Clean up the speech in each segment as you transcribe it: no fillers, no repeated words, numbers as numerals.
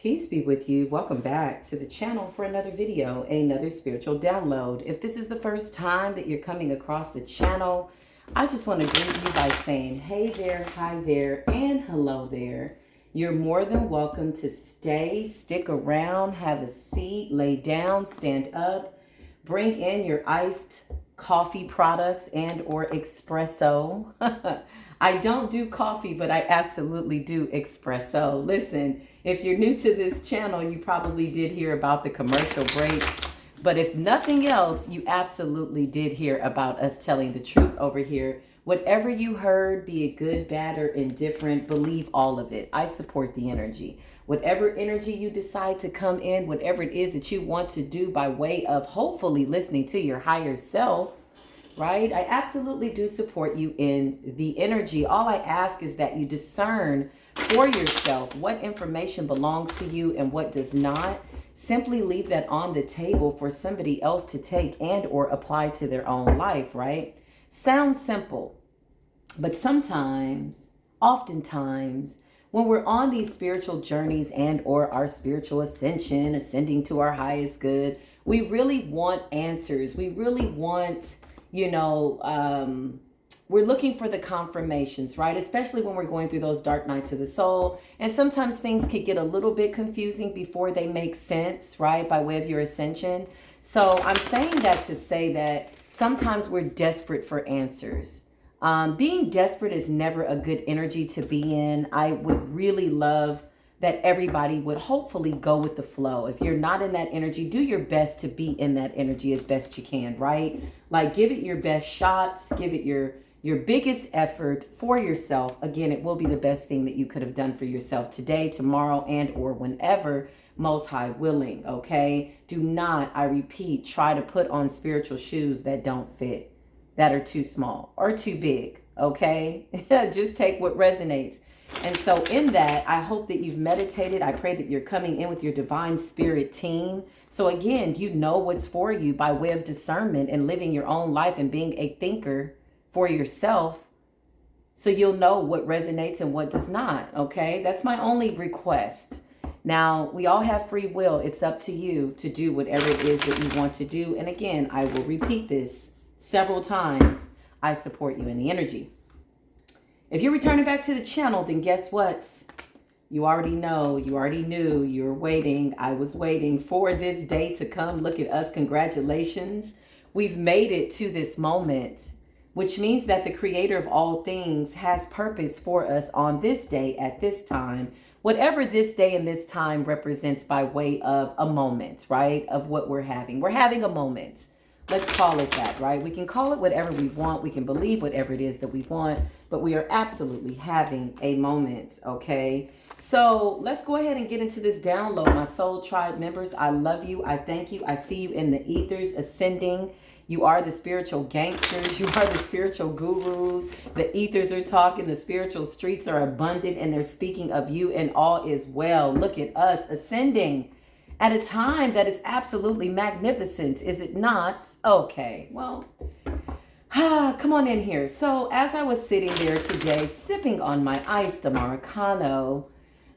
Peace be with you. Welcome back to the channel for another video, another spiritual download. If this is the first time that you're coming across the channel, I just want to greet you by saying, hey there, hi there, and hello there. You're more than welcome to stick around, have a seat, lay down, stand up, bring in your iced coffee products and or espresso. I don't do coffee, but I absolutely do espresso. Listen, if you're new to this channel, you probably did hear about the commercial breaks. But if nothing else, you absolutely did hear about us telling the truth over here. Whatever you heard, be it good, bad, or indifferent, believe all of it. I support the energy. Whatever energy you decide to come in, whatever it is that you want to do by way of hopefully listening to your higher self, right? I absolutely do support you in the energy. All I ask is that you discern for yourself what information belongs to you and what does not. Simply leave that on the table for somebody else to take and or apply to their own life, right? Sounds simple, but sometimes, oftentimes, when we're on these spiritual journeys and or our spiritual ascending to our highest good, we really want answers. We really want, we're looking for the confirmations, right? Especially when we're going through those dark nights of the soul. And sometimes things can get a little bit confusing before they make sense, right? By way of your ascension. So I'm saying that to say that sometimes we're desperate for answers. Being desperate is never a good energy to be in. I would really love that everybody would hopefully go with the flow. If you're not in that energy, do your best to be in that energy as best you can, right? Like give it your best shots, give it your biggest effort for yourself. Again, it will be the best thing that you could have done for yourself today, tomorrow, and or whenever Most High willing, okay? Do not, I repeat, try to put on spiritual shoes that don't fit, that are too small or too big, okay? Just take what resonates. And so in that, I hope that you've meditated. I pray that you're coming in with your divine spirit team. So again, you know what's for you by way of discernment and living your own life and being a thinker for yourself. So you'll know what resonates and what does not, okay? That's my only request. Now, we all have free will. It's up to you to do whatever it is that you want to do. And again, I will repeat this several times. I support you in the energy. If you're returning back to the channel, then guess what? You already know, you already knew, you're waiting. I was waiting for this day to come. Look at us. Congratulations. We've made it to this moment, which means that the creator of all things has purpose for us on this day at this time, whatever this day and this time represents by way of a moment, right? Of what we're having. We're having a moment. Let's call it that, right? We can call it whatever we want. We can believe whatever it is that we want, but we are absolutely having a moment, okay? So let's go ahead and get into this download. My soul tribe members, I love you. I thank you. I see you in the ethers ascending. You are the spiritual gangsters. You are the spiritual gurus. The ethers are talking. The spiritual streets are abundant and they're speaking of you and all is well. Look at us ascending at a time that is absolutely magnificent, is it not? Okay, well, come on in here. So as I was sitting there today, sipping on my iced Americano,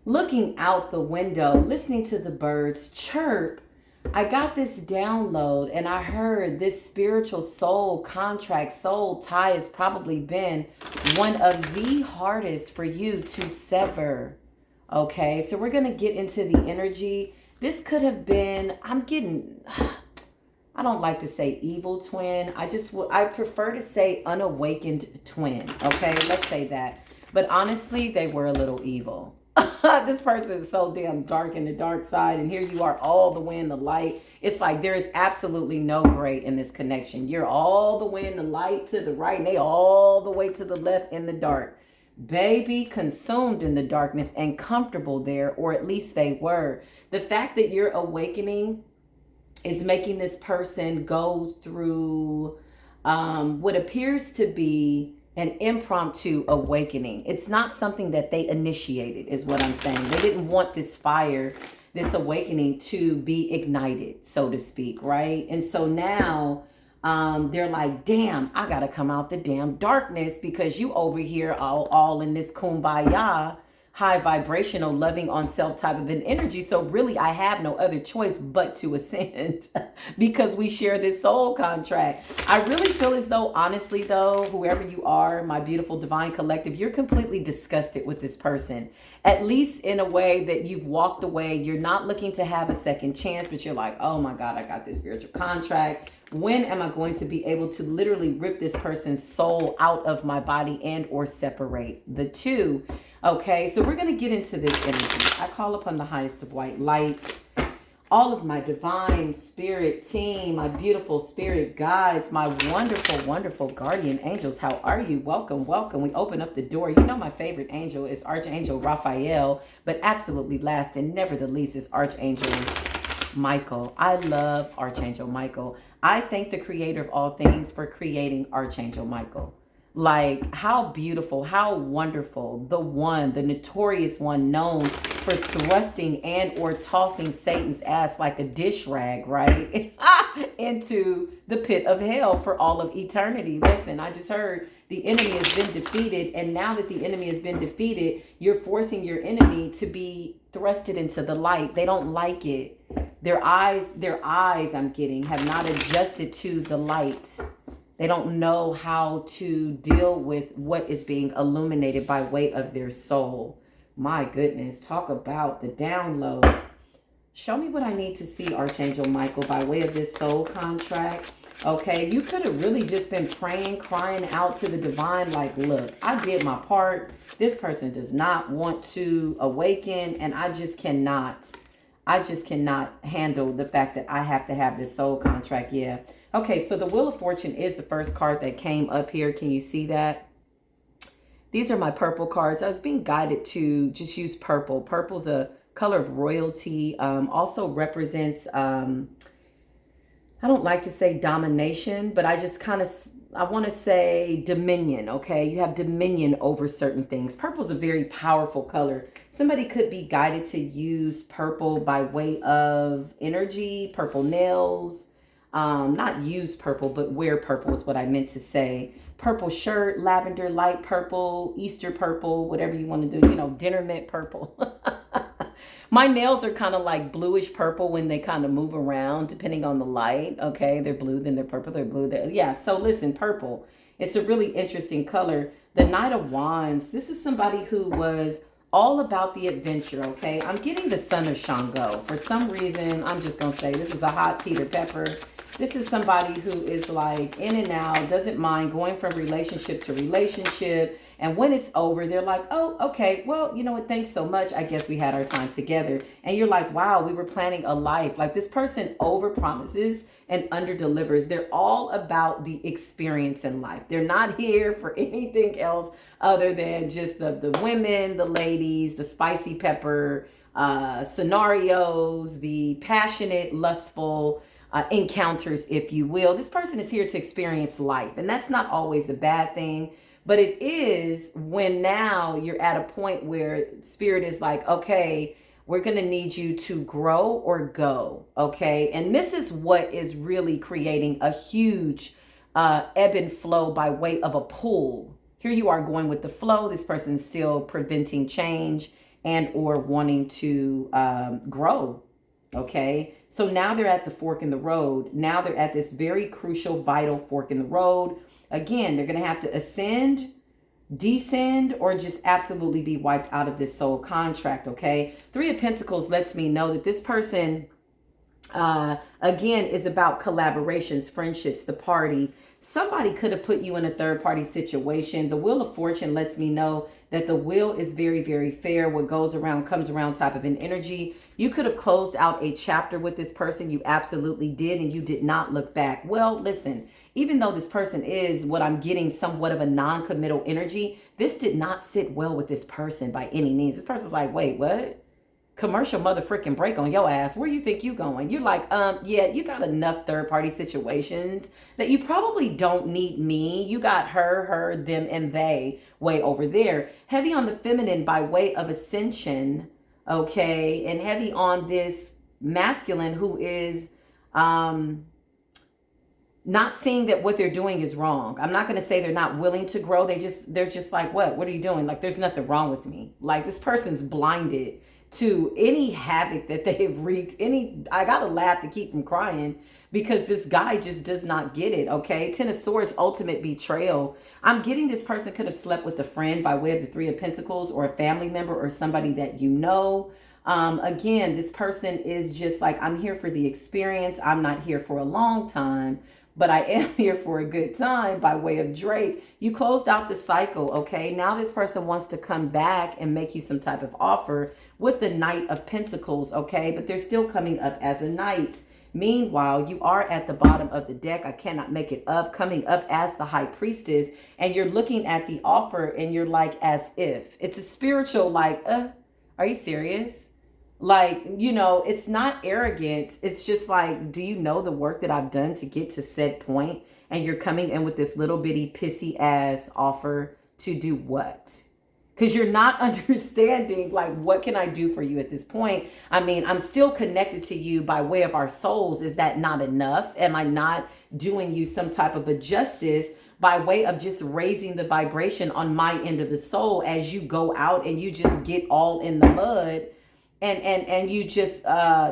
looking out the window, listening to the birds chirp, I got this download and I heard this spiritual soul contract, soul tie has probably been one of the hardest for you to sever. Okay, so we're going to get into the energy. This could have been, I don't like to say evil twin. I prefer to say unawakened twin. Okay, let's say that. But honestly, they were a little evil. This person is so damn dark in the dark side. And here you are all the way in the light. It's like there is absolutely no gray in this connection. You're all the way in the light to the right and they all the way to the left in the dark. Baby, consumed in the darkness and comfortable there, or at least they were. The fact that you're awakening is making this person go through what appears to be an impromptu awakening. It's not something that they initiated, is what I'm saying. They didn't want this fire, this awakening to be ignited, so to speak, right? And so now they're like, damn, I gotta come out the damn darkness because you over here all in this kumbaya high vibrational, loving on self type of an energy. So really, I have no other choice but to ascend because we share this soul contract. I really feel as though, honestly though, whoever you are, my beautiful divine collective, you're completely disgusted with this person. At least in a way that you've walked away. You're not looking to have a second chance, but you're like, oh my God, I got this spiritual contract. When am I going to be able to literally rip this person's soul out of my body and or separate the two? Okay, so we're going to get into this energy. I call upon the highest of white lights, all of my divine spirit team, my beautiful spirit guides, my wonderful, wonderful guardian angels. How are you? Welcome, welcome. We open up the door. You know my favorite angel is Archangel Raphael, but absolutely last and never the least is Archangel Michael. I love Archangel Michael. I thank the creator of all things for creating Archangel Michael. Like, how beautiful, how wonderful, the one, the notorious one known for thrusting and or tossing Satan's ass like a dish rag, right? Into the pit of hell for all of eternity. Listen, I just heard the enemy has been defeated. And now that the enemy has been defeated, you're forcing your enemy to be thrusted into the light. They don't like it. Their eyes I'm getting have not adjusted to the light. They don't know how to deal with what is being illuminated by way of their soul. My goodness, talk about the download. Show me what I need to see, Archangel Michael, by way of this soul contract. Okay, you could have really just been praying, crying out to the divine, like, look, I did my part. This person does not want to awaken, and I just cannot handle the fact that I have to have this soul contract. Yeah. Okay, so the Wheel of Fortune is the first card that came up here. Can you see that? These are my purple cards. I was being guided to just use purple. Purple's a color of royalty. Also represents, I don't like to say domination, but I just I want to say dominion, okay? You have dominion over certain things. Purple's a very powerful color. Somebody could be guided to use purple by way of energy, purple nails. Not use purple, but wear purple is what I meant to say. Purple shirt, lavender, light purple, Easter purple, whatever you want to do, you know, dinner mint purple. My nails are kind of like bluish purple when they kind of move around depending on the light. Okay, they're blue, then they're purple, they're blue. Yeah, so listen, purple. It's a really interesting color. The Knight of Wands, this is somebody who was all about the adventure, okay? I'm getting the Son of Shango. For some reason, I'm just going to say this is a hot Peter Pepper. This is somebody who is like in and out, doesn't mind going from relationship to relationship. And when it's over, they're like, oh, okay, well, you know what? Thanks so much. I guess we had our time together. And you're like, wow, we were planning a life. Like, this person over promises and under delivers. They're all about the experience in life. They're not here for anything else other than just the women, the ladies, the spicy pepper scenarios, the passionate, lustful encounters, if you will. This person is here to experience life, and that's not always a bad thing, but it is when now you're at a point where spirit is like, okay, we're going to need you to grow or go. Okay. And this is what is really creating a huge ebb and flow by way of a pull. Here you are going with the flow. This person's still preventing change and or wanting to grow. Okay, so now they're at the fork in the road. Now they're at this very crucial, vital fork in the road. Again, they're going to have to ascend, descend, or just absolutely be wiped out of this soul contract. Okay, Three of Pentacles lets me know that this person, again, is about collaborations, friendships, the party. Somebody could have put you in a third party situation. The Wheel of Fortune lets me know that the wheel is very, very fair. What goes around comes around type of an energy. You could have closed out a chapter with this person. You absolutely did, and you did not look back. Well, listen, even though this person is what I'm getting somewhat of a non-committal energy, this did not sit well with this person by any means. This person's like, wait, what? Commercial mother freaking break on your ass. Where you think you going? You're like, yeah, you got enough third party situations that you probably don't need me. You got her, them, and they way over there. Heavy on the feminine by way of ascension, okay, and heavy on this masculine who is not seeing that what they're doing is wrong. I'm not going to say they're not willing to grow. They're just like, what are you doing? Like, there's nothing wrong with me. Like, this person's blinded to any havoc that they've wreaked. I got to laugh to keep from crying because this guy just does not get it. Okay. 10 of Swords, ultimate betrayal. I'm getting this person could have slept with a friend by way of the 3 of Pentacles, or a family member, or somebody that you know. Again, this person is just like, I'm here for the experience. I'm not here for a long time, but I am here for a good time by way of Drake. You closed out the cycle, okay? Now this person wants to come back and make you some type of offer with the Knight of Pentacles, okay? But they're still coming up as a knight. Meanwhile, you are at the bottom of the deck. I cannot make it up. Coming up as the High Priestess, and you're looking at the offer and you're like, as if. It's a spiritual like, are you serious? Like, you know, it's not arrogant. It's just like, do you know the work that I've done to get to said point? And you're coming in with this little bitty pissy ass offer to do what? Because you're not understanding, like, what can I do for you at this point? I mean, I'm still connected to you by way of our souls. Is that not enough? Am I not doing you some type of a justice by way of just raising the vibration on my end of the soul as you go out and you just get all in the mud? And you just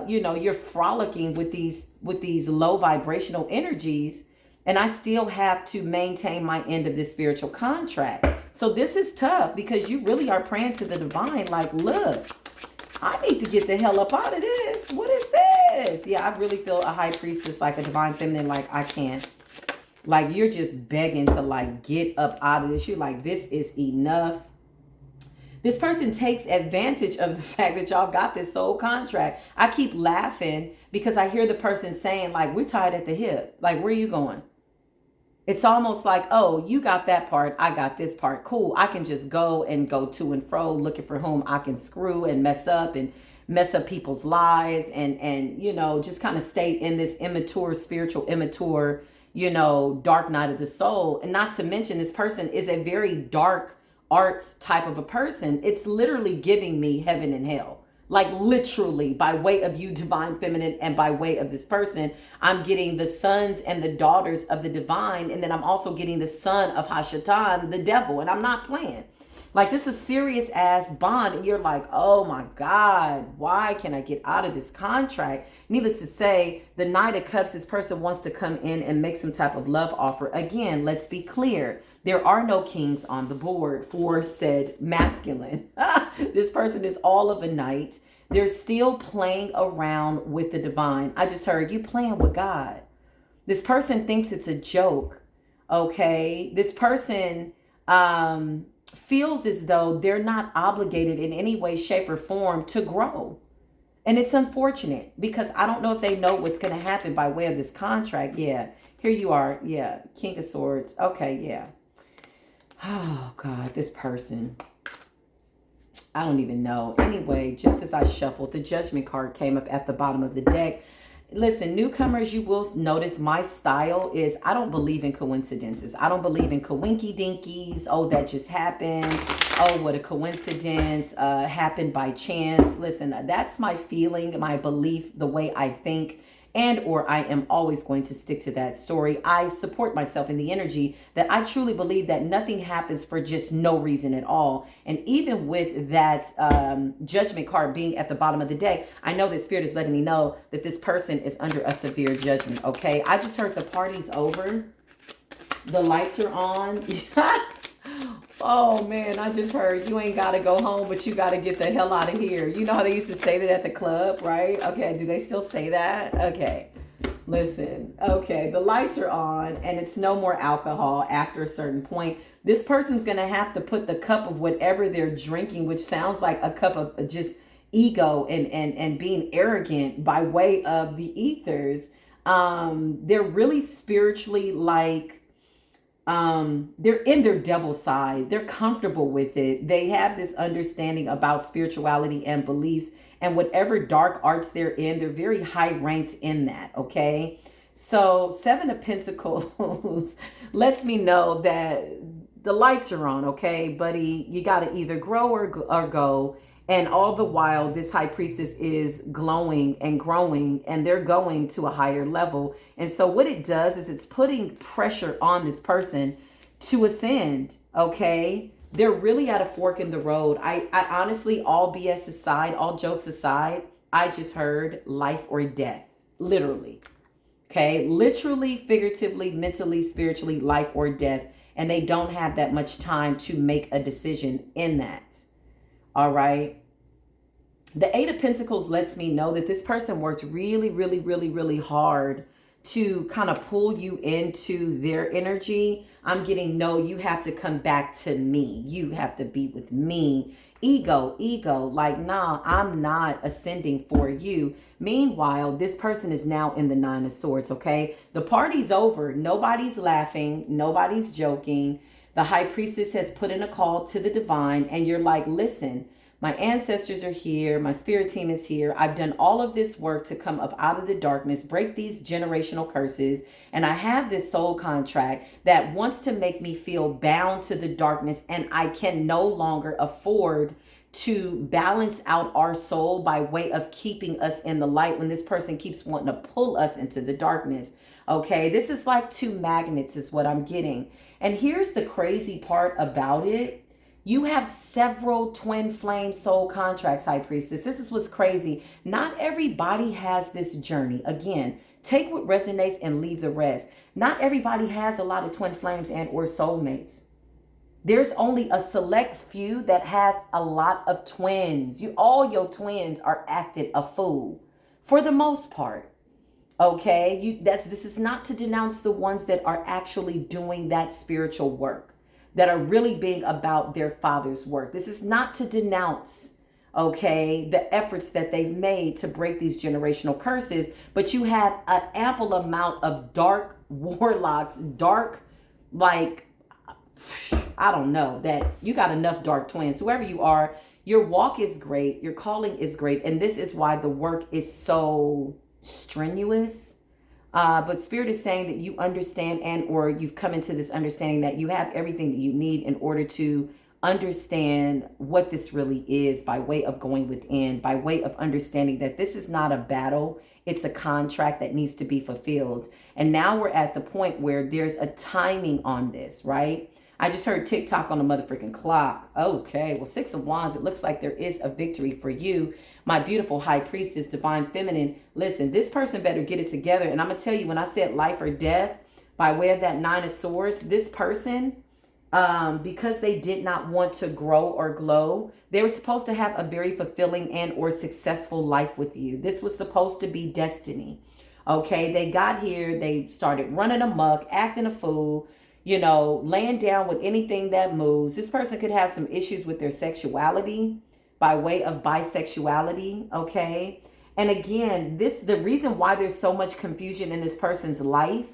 you know, you're frolicking with these low vibrational energies, and I still have to maintain my end of this spiritual contract. So this is tough because you really are praying to the divine like, look, I need to get the hell up out of this. What is this? Yeah, I really feel a High Priestess, like a divine feminine, like, I can't. Like, you're just begging to like get up out of this. You're like, this is enough. This person takes advantage of the fact that y'all got this soul contract. I keep laughing because I hear the person saying, like, we're tied at the hip. Like, where are you going? It's almost like, oh, you got that part, I got this part. Cool. I can just go to and fro looking for whom I can screw and mess up people's lives and you know, just kind of stay in this immature, spiritual, immature, you know, dark night of the soul. And not to mention, this person is a very dark arts type of a person. It's literally giving me heaven and hell. Like, literally, by way of you, divine feminine, and by way of this person, I'm getting the sons and the daughters of the divine, and then I'm also getting the son of Hashatan, the devil, and I'm not playing. Like, this is serious ass bond, and you're like, oh my God, why can I get out of this contract? Needless to say, the Knight of Cups, this person wants to come in and make some type of love offer. Again, let's be clear. There are no kings on the board for said masculine. This person is all of a knight. They're still playing around with the divine. I just heard you playing with God. This person thinks it's a joke. Okay. This person feels as though they're not obligated in any way, shape, or form to grow. And it's unfortunate because I don't know if they know what's going to happen by way of this contract. Yeah. Here you are. Yeah. King of Swords. Okay. Yeah. Oh, God, this person. I don't even know. Anyway, just as I shuffled, the Judgment card came up at the bottom of the deck. Listen, newcomers, you will notice my style is I don't believe in coincidences. I don't believe in coinky dinkies. Oh, that just happened. Oh, what a coincidence. Happened by chance. Listen, that's my feeling, my belief, the way I think. And or I am always going to stick to that story. I support myself in the energy that I truly believe that nothing happens for just no reason at all. And even with that Judgment card being at the bottom of the deck, I know that Spirit is letting me know that this person is under a severe judgment, okay? I just heard the party's over. The lights are on. Oh, man, I just heard you ain't got to go home, but you got to get the hell out of here. You know how they used to say that at the club, right? Okay, do they still say that? Okay, listen. Okay, the lights are on, and it's no more alcohol after a certain point. This person's going to have to put the cup of whatever they're drinking, which sounds like a cup of just ego and being arrogant by way of the ethers. They're really spiritually like, they're in their devil side. They're comfortable with it. They have this understanding about spirituality and beliefs, and whatever dark arts they're in, they're very high ranked in that. Okay. So 7 of Pentacles lets me know that the lights are on. Okay, buddy, you got to either grow or go. And all the while, this high priestess is glowing and growing, and they're going to a higher level. And so what it does is it's putting pressure on this person to ascend, okay? They're really at a fork in the road. I honestly, all BS aside, all jokes aside, I just heard life or death, literally. Okay, literally, figuratively, mentally, spiritually, life or death. And they don't have that much time to make a decision in that. All right. The Eight of Pentacles lets me know that this person worked really, really, really, really hard to kind of pull you into their energy. I'm getting, no, you have to come back to me. You have to be with me. Ego, like, nah, I'm not ascending for you. Meanwhile, this person is now in the Nine of Swords, okay? The party's over. Nobody's laughing. Nobody's joking. The High Priestess has put in a call to the divine, and you're like, listen, my ancestors are here. My spirit team is here. I've done all of this work to come up out of the darkness, break these generational curses. And I have this soul contract that wants to make me feel bound to the darkness. And I can no longer afford to balance out our soul by way of keeping us in the light when this person keeps wanting to pull us into the darkness. Okay, this is like two magnets is what I'm getting. And here's the crazy part about it. You have several twin flame soul contracts, High Priestess. This is what's crazy. Not everybody has this journey. Again, take what resonates and leave the rest. Not everybody has a lot of twin flames and or soulmates. There's only a select few that has a lot of twins. All your twins are acted a fool for the most part. Okay, this is not to denounce the ones that are actually doing that spiritual work, that are really being about their father's work. This is not to denounce, okay, the efforts that they've made to break these generational curses, but you have an ample amount of dark warlocks, dark, like, I don't know, that you got enough dark twins. Whoever you are, your walk is great, your calling is great, and this is why the work is so strenuous. But Spirit is saying that you understand and or you've come into this understanding that you have everything that you need in order to understand what this really is by way of going within, by way of understanding that this is not a battle. It's a contract that needs to be fulfilled. And now we're at the point where there's a timing on this, right? I just heard TikTok on the motherfucking clock. Okay, well, Six of Wands, it looks like there is a victory for you. My beautiful High Priestess, Divine Feminine. Listen, this person better get it together. And I'm going to tell you, when I said life or death, by way of that Nine of Swords, this person, because they did not want to grow or glow, they were supposed to have a very fulfilling and or successful life with you. This was supposed to be destiny. Okay, they got here, they started running amok, acting a fool, you know, laying down with anything that moves. This person could have some issues with their sexuality by way of bisexuality, okay? And again, the reason why there's so much confusion in this person's life,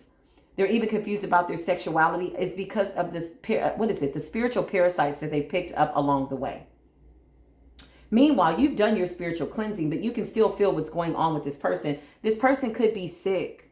they're even confused about their sexuality, is because of this, the spiritual parasites that they picked up along the way. Meanwhile, you've done your spiritual cleansing, but you can still feel what's going on with this person. This person could be sick,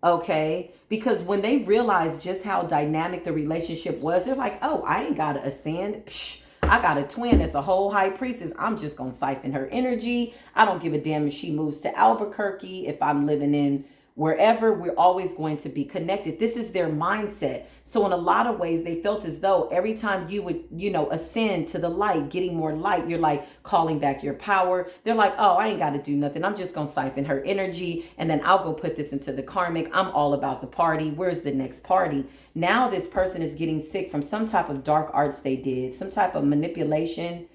okay? Because when they realized just how dynamic the relationship was, they're like, oh, I ain't got to ascend. Psh, I got a twin that's a whole High Priestess. I'm just going to siphon her energy. I don't give a damn if she moves to Albuquerque, if I'm living in wherever, we're always going to be connected. This is their mindset. So in a lot of ways, they felt as though every time you would, ascend to the light, getting more light, you're like calling back your power. They're like, oh, I ain't got to do nothing. I'm just going to siphon her energy. And then I'll go put this into the karmic. I'm all about the party. Where's the next party? Now this person is getting sick from some type of dark arts they did, some type of manipulation,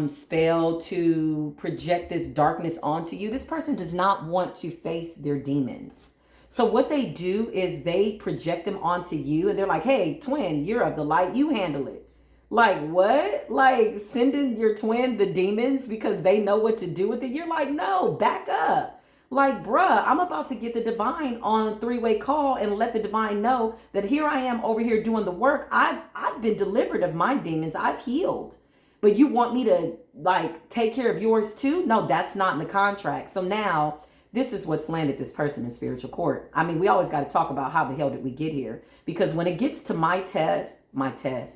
spell to project this darkness onto you. This person does not want to face their demons. So what they do is they project them onto you, and they're like, hey, twin, you're of the light, you handle it. Like, what? Like sending your twin the demons because they know what to do with it? You're like, no, back up. Like, bruh, I'm about to get the divine on a three-way call and let the divine know that here I am over here doing the work. I've been delivered of my demons. I've healed. But you want me to like take care of yours too? No, that's not in the contract. So now this is what's landed this person in spiritual court. I mean, we always got to talk about how the hell did we get here? Because when it gets to my test,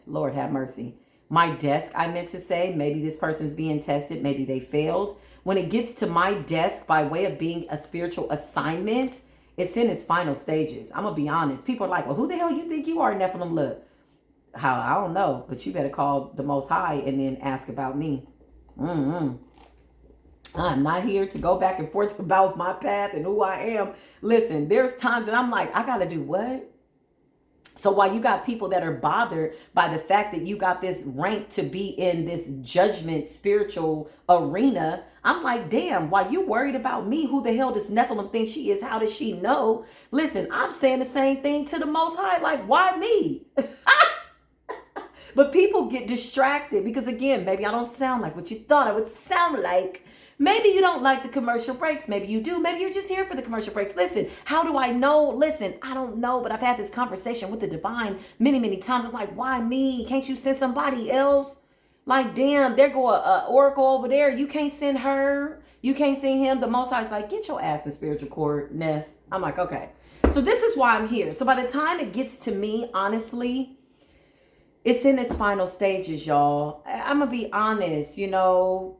Lord have mercy. My desk, I meant to say, maybe this person's being tested, maybe they failed. When it gets to my desk by way of being a spiritual assignment, it's in its final stages. I'm going to be honest. People are like, well, who the hell you think you are, Nephilim? Look, how I don't know, but you better call the Most High and then ask about me. I'm not here to go back and forth about my path and who I am. Listen, there's times that I'm like, I got to do what? So while you got people that are bothered by the fact that you got this rank to be in this judgment spiritual arena, I'm like, damn, while you worried about me, who the hell does Nephilim think she is? How does she know? Listen, I'm saying the same thing to the Most High. Like, why me? But people get distracted because, again, maybe I don't sound like what you thought I would sound like. Maybe you don't like the commercial breaks. Maybe you do. Maybe you're just here for the commercial breaks. Listen, how do I know? Listen, I don't know, but I've had this conversation with the divine many, many times. I'm like, why me? Can't you send somebody else? Like, damn, there go a oracle over there. You can't send her. You can't send him. The Most High's like, get your ass in spiritual court, Neff. I'm like, okay. So this is why I'm here. So by the time it gets to me, honestly, it's in its final stages, y'all. I'm going to be honest, y'all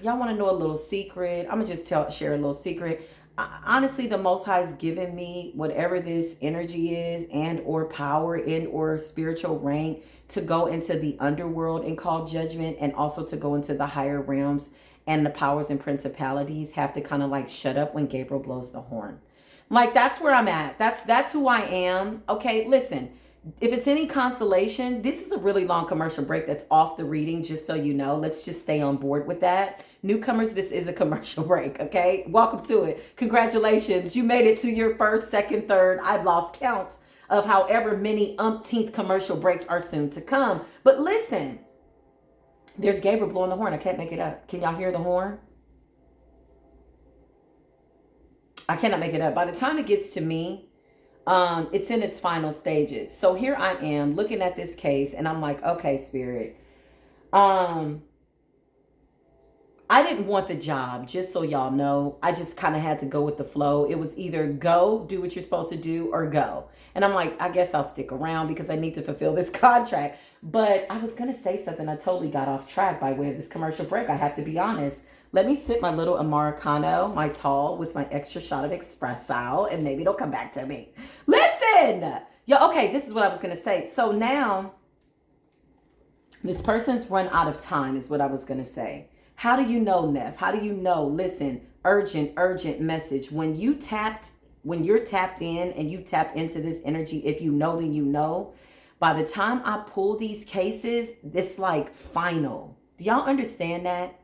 want to know a little secret? I'm going to just share a little secret. Honestly, the Most High has given me whatever this energy is and or power and or spiritual rank to go into the underworld and call judgment, and also to go into the higher realms, and the powers and principalities have to kind of like shut up when Gabriel blows the horn. Like, that's where I'm at. That's who I am. Okay, listen. If it's any consolation, this is a really long commercial break that's off the reading, just so you know. Let's just stay on board with that. Newcomers, this is a commercial break, okay? Welcome to it. Congratulations. You made it to your first, second, third. I've lost count of however many umpteenth commercial breaks are soon to come. But listen, there's Gabriel blowing the horn. I can't make it up. Can y'all hear the horn? I cannot make it up. By the time it gets to me, it's in its final stages. So here I am looking at this case, and I'm like, okay, Spirit. I didn't want the job, just so y'all know. I just kind of had to go with the flow. It was either go, do what you're supposed to do, or go. And I'm like, I guess I'll stick around because I need to fulfill this contract. But I was going to say something. I totally got off track by way of this commercial break. I have to be honest. Let me sip my little Americano, my tall, with my extra shot of espresso, and maybe it'll come back to me. Listen! Yeah, okay, this is what I was going to say. So now, this person's run out of time is what I was going to say. How do you know, Neff? How do you know? Listen, urgent message. When you're tapped in and you tap into this energy, if you know, then you know. By the time I pull these cases, it's like final. Do y'all understand that?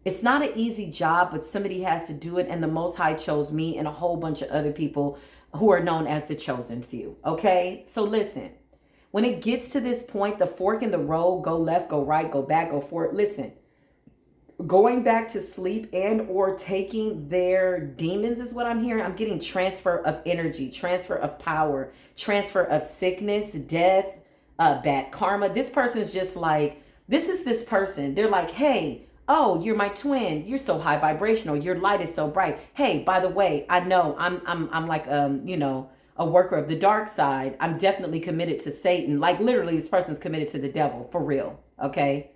It's not an easy job, but somebody has to do it. And the Most High chose me and a whole bunch of other people who are known as the chosen few. Okay? So listen, when it gets to this point, the fork in the road, go left, go right, go back, go forward. Listen, going back to sleep and or taking their demons is what I'm hearing. I'm getting transfer of energy, transfer of power, transfer of sickness, death, bad karma. This person is just like, this is this person. They're like, hey, oh, you're my twin. You're so high vibrational. Your light is so bright. Hey, by the way, I know I'm like, a worker of the dark side. I'm definitely committed to Satan. Like literally this person's committed to the devil for real. Okay.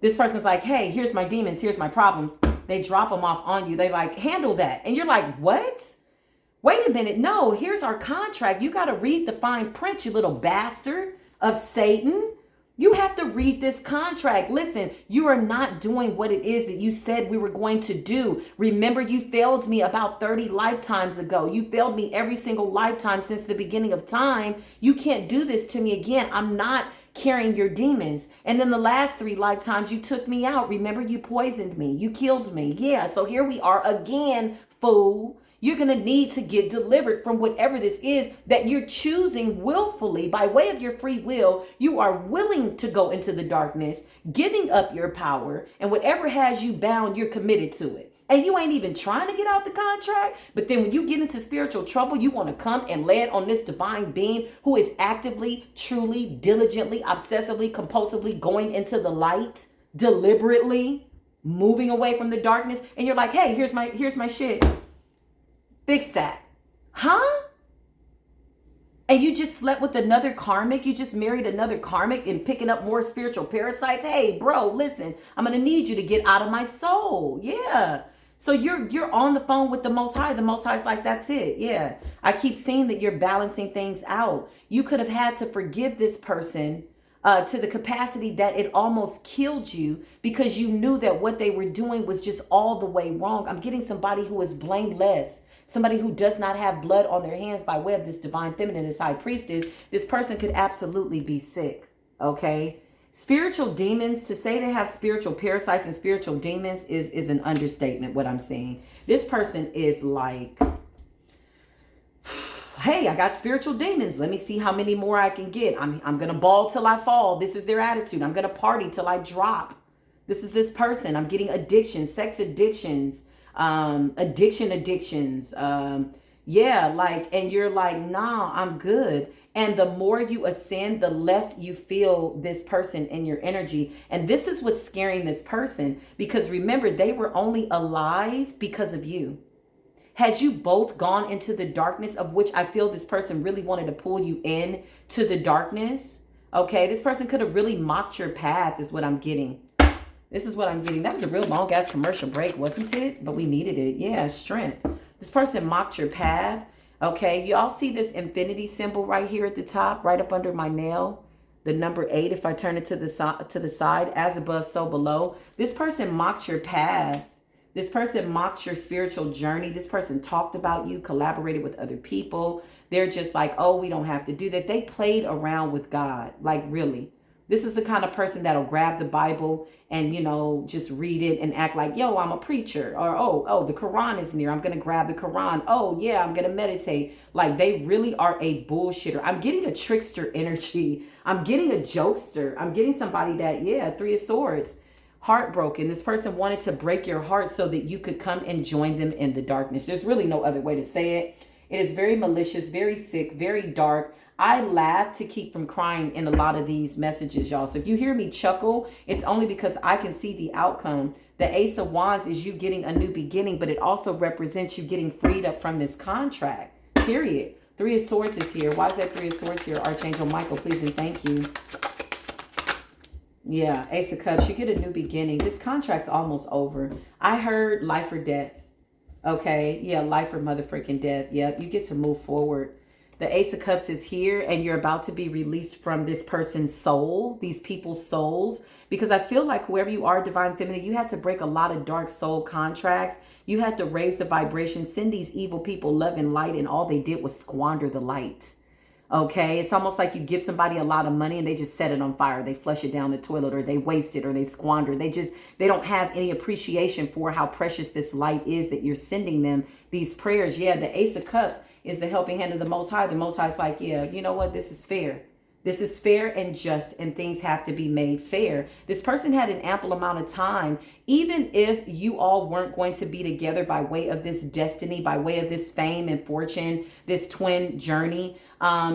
This person's like, hey, here's my demons. Here's my problems. They drop them off on you. They like, handle that. And you're like, what? Wait a minute. No, here's our contract. You got to read the fine print, you little bastard of Satan. You have to read this contract. Listen, you are not doing what it is that you said we were going to do. Remember, you failed me about 30 lifetimes ago. You failed me every single lifetime since the beginning of time. You can't do this to me again. I'm not carrying your demons. And then the last 3 lifetimes you took me out. Remember, you poisoned me. You killed me. Yeah, so here we are again, fool. You're going to need to get delivered from whatever this is that you're choosing willfully by way of your free will. You are willing to go into the darkness, giving up your power, and whatever has you bound, you're committed to it. And you ain't even trying to get out the contract. But then when you get into spiritual trouble, you want to come and lay it on this divine being who is actively, truly, diligently, obsessively, compulsively going into the light, deliberately moving away from the darkness. And you're like, hey, here's my shit. Fix that. Huh? and you just slept with another karmic, you just married another karmic and picking up more spiritual parasites. Hey, bro, listen, I'm going to need you to get out of my soul. Yeah. So you're on the phone with the Most High. The Most High's like, that's it. Yeah. I keep seeing that you're balancing things out. You could have had to forgive this person to the capacity that it almost killed you because you knew that what they were doing was just all the way wrong. I'm getting somebody who is blameless, somebody who does not have blood on their hands by way of this divine feminine, this high priestess. This person could absolutely be sick. Okay. Spiritual demons, to say they have spiritual parasites and spiritual demons is an understatement, what I'm saying. This person is like, hey, I got spiritual demons. Let me see how many more I can get. I'm going to ball till I fall. This is their attitude. I'm going to party till I drop. This is this person. I'm getting addictions, sex addictions, addictions. Yeah, like, and you're like, nah, I'm good. And the more you ascend, the less you feel this person in your energy. And this is what's scaring this person, because remember, they were only alive because of you. Had you both gone into the darkness, of which I feel this person really wanted to pull you in to the darkness, okay, this person could have really mocked your path is what I'm getting. This is what I'm getting. That was a real long ass commercial break, wasn't it? But we needed it. Yeah, strength. This person mocked your path. Okay, you all see this infinity symbol right here at the top, right up under my nail. The number 8, if I turn it to the side, as above, so below. This person mocked your path. This person mocked your spiritual journey. This person talked about you, collaborated with other people. They're just like, oh, we don't have to do that. They played around with God, like really. This is the kind of person that'll grab the Bible and, you know, just read it and act like, yo, I'm a preacher. Or, oh, the Quran is near. I'm going to grab the Quran. Oh, yeah, I'm going to meditate. Like, they really are a bullshitter. I'm getting a trickster energy. I'm getting a jokester. I'm getting somebody that, yeah, 3 of Swords. Heartbroken. This person wanted to break your heart so that you could come and join them in the darkness. There's really no other way to say it. It is very malicious, very sick, very dark. I laugh to keep from crying in a lot of these messages, y'all. So if you hear me chuckle, it's only because I can see the outcome. The Ace of Wands is you getting a new beginning, but it also represents you getting freed up from this contract, period. 3 of Swords is here. Why is that 3 of Swords here? Archangel Michael, please and thank you. Yeah, Ace of Cups, you get a new beginning. This contract's almost over. I heard life or death. Okay, yeah, life or motherfucking death. Yep, you get to move forward. The Ace of Cups is here and you're about to be released from this person's soul, these people's souls. Because I feel like whoever you are, Divine Feminine, you had to break a lot of dark soul contracts. You had to raise the vibration, send these evil people love and light, and all they did was squander the light. Okay, it's almost like you give somebody a lot of money and they just set it on fire. They flush it down the toilet, or they waste it, or they squander. They don't have any appreciation for how precious this light is that you're sending them, these prayers. Yeah, the Ace of Cups is the helping hand of the Most High. The Most High is like, yeah, you know what? This is fair. This is fair and just, and things have to be made fair. This person had an ample amount of time, even if you all weren't going to be together by way of this destiny, by way of this fame and fortune, this twin journey.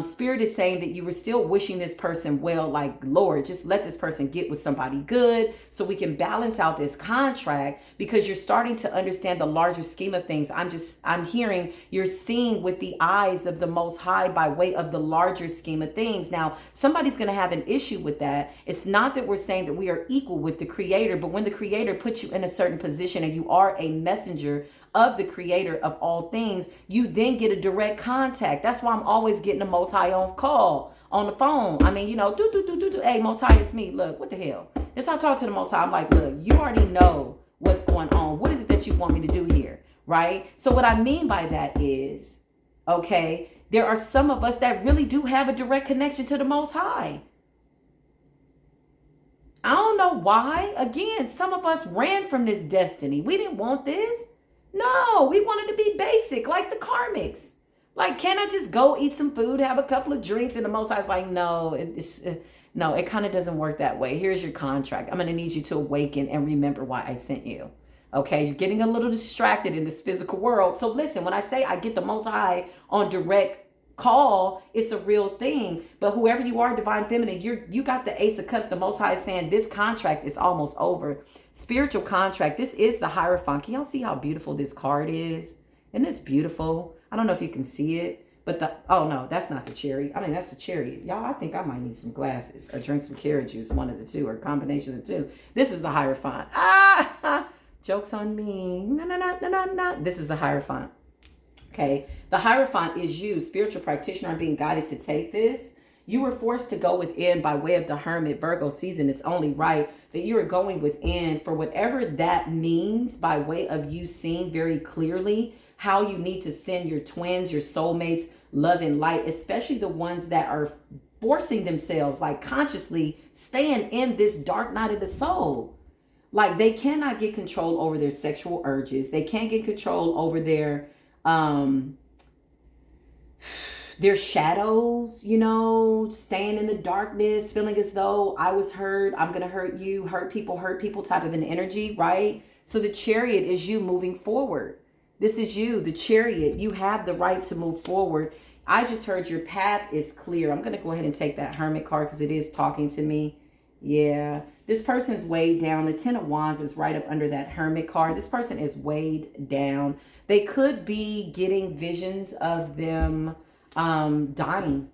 Spirit is saying that you were still wishing this person well, like, Lord, just let this person get with somebody good so we can balance out this contract, because you're starting to understand the larger scheme of things. I'm hearing you're seeing with the eyes of the Most High by way of the larger scheme of things. Now, somebody's going to have an issue with that. It's not that we're saying that we are equal with the Creator, but when the Creator puts you in a certain position and you are a messenger of the Creator of all things, you then get a direct contact. That's why I'm always getting the Most High on call, on the phone. I mean, you know, hey, Most High, it's me. Look, what the hell? That's how I talk to the Most High. I'm like, look, you already know what's going on. What is it that you want me to do here? Right? So what I mean by that is, okay, there are some of us that really do have a direct connection to the Most High. I don't know why. Again, some of us ran from this destiny. We didn't want this. No, we wanted to be basic, like the karmics. Like, can I just go eat some food, have a couple of drinks? And the Most High's like, no, no, it kind of doesn't work that way. Here's your contract. I'm going to need you to awaken and remember why I sent you. Okay, you're getting a little distracted in this physical world. So listen, when I say I get the Most High on direct call, it's a real thing. But whoever you are, Divine Feminine, you got the Ace of Cups. The Most High is saying this contract is almost over. Spiritual contract. This is the Hierophant. Can y'all see how beautiful this card is? Isn't this beautiful? I don't know if you can see it, But oh no, that's not the cherry. I mean, that's the cherry. Y'all, I think I might need some glasses or drink some carrot juice, one of the two, or a combination of the two. This is the Hierophant. Joke's on me. No. This is the Hierophant. Okay, the Hierophant is you, spiritual practitioner, being guided to take this. You were forced to go within by way of the Hermit Virgo season. It's only right that you are going within for whatever that means, by way of you seeing very clearly how you need to send your twins, your soulmates, love and light, especially the ones that are forcing themselves, like consciously staying in this dark night of the soul. Like they cannot get control over their sexual urges. They can't get control over their shadows, you know, staying in the darkness, feeling as though I was hurt, I'm going to hurt you, hurt people type of an energy, right? So the Chariot is you moving forward. This is you, the Chariot. You have the right to move forward. I just heard your path is clear. I'm going to go ahead and take that Hermit card because it is talking to me. Yeah, this person's weighed down. The Ten of Wands is right up under that Hermit card. This person is weighed down. They could be getting visions of them dying.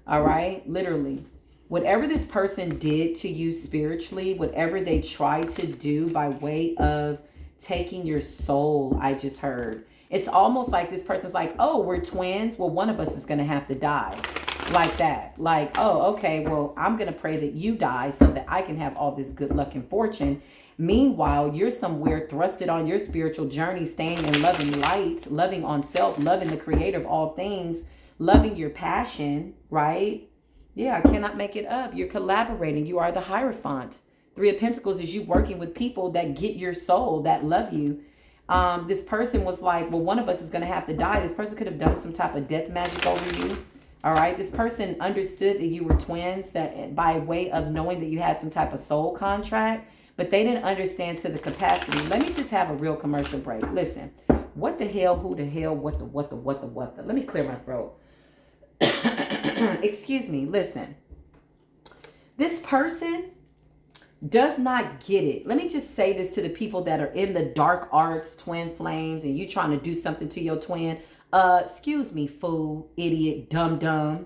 All right, literally. Whatever this person did to you spiritually, whatever they tried to do by way of taking your soul, I just heard. It's almost like this person's like, oh, we're twins. Well, one of us is going to have to die. Like that. Like, oh, okay, well, I'm going to pray that you die so that I can have all this good luck and fortune. Meanwhile, you're somewhere thrusted on your spiritual journey, staying in loving light, loving on self, loving the creator of all things, loving your passion, right? Yeah, I cannot make it up. You're collaborating. You are the Hierophant. Three of Pentacles is you working with people that get your soul, that love you. This person was like, well, one of us is going to have to die. This person could have done some type of death magic over you. All right. This person understood that you were twins, that by way of knowing that you had some type of soul contract, but they didn't understand to the capacity. Let me just have a real commercial break. Listen, what the hell, who the hell, what the. Let me clear my throat. Excuse me. Listen, this person does not get it. Let me just say this to the people that are in the dark arts, twin flames, and you trying to do something to your twin. Excuse me, fool, idiot, dumb.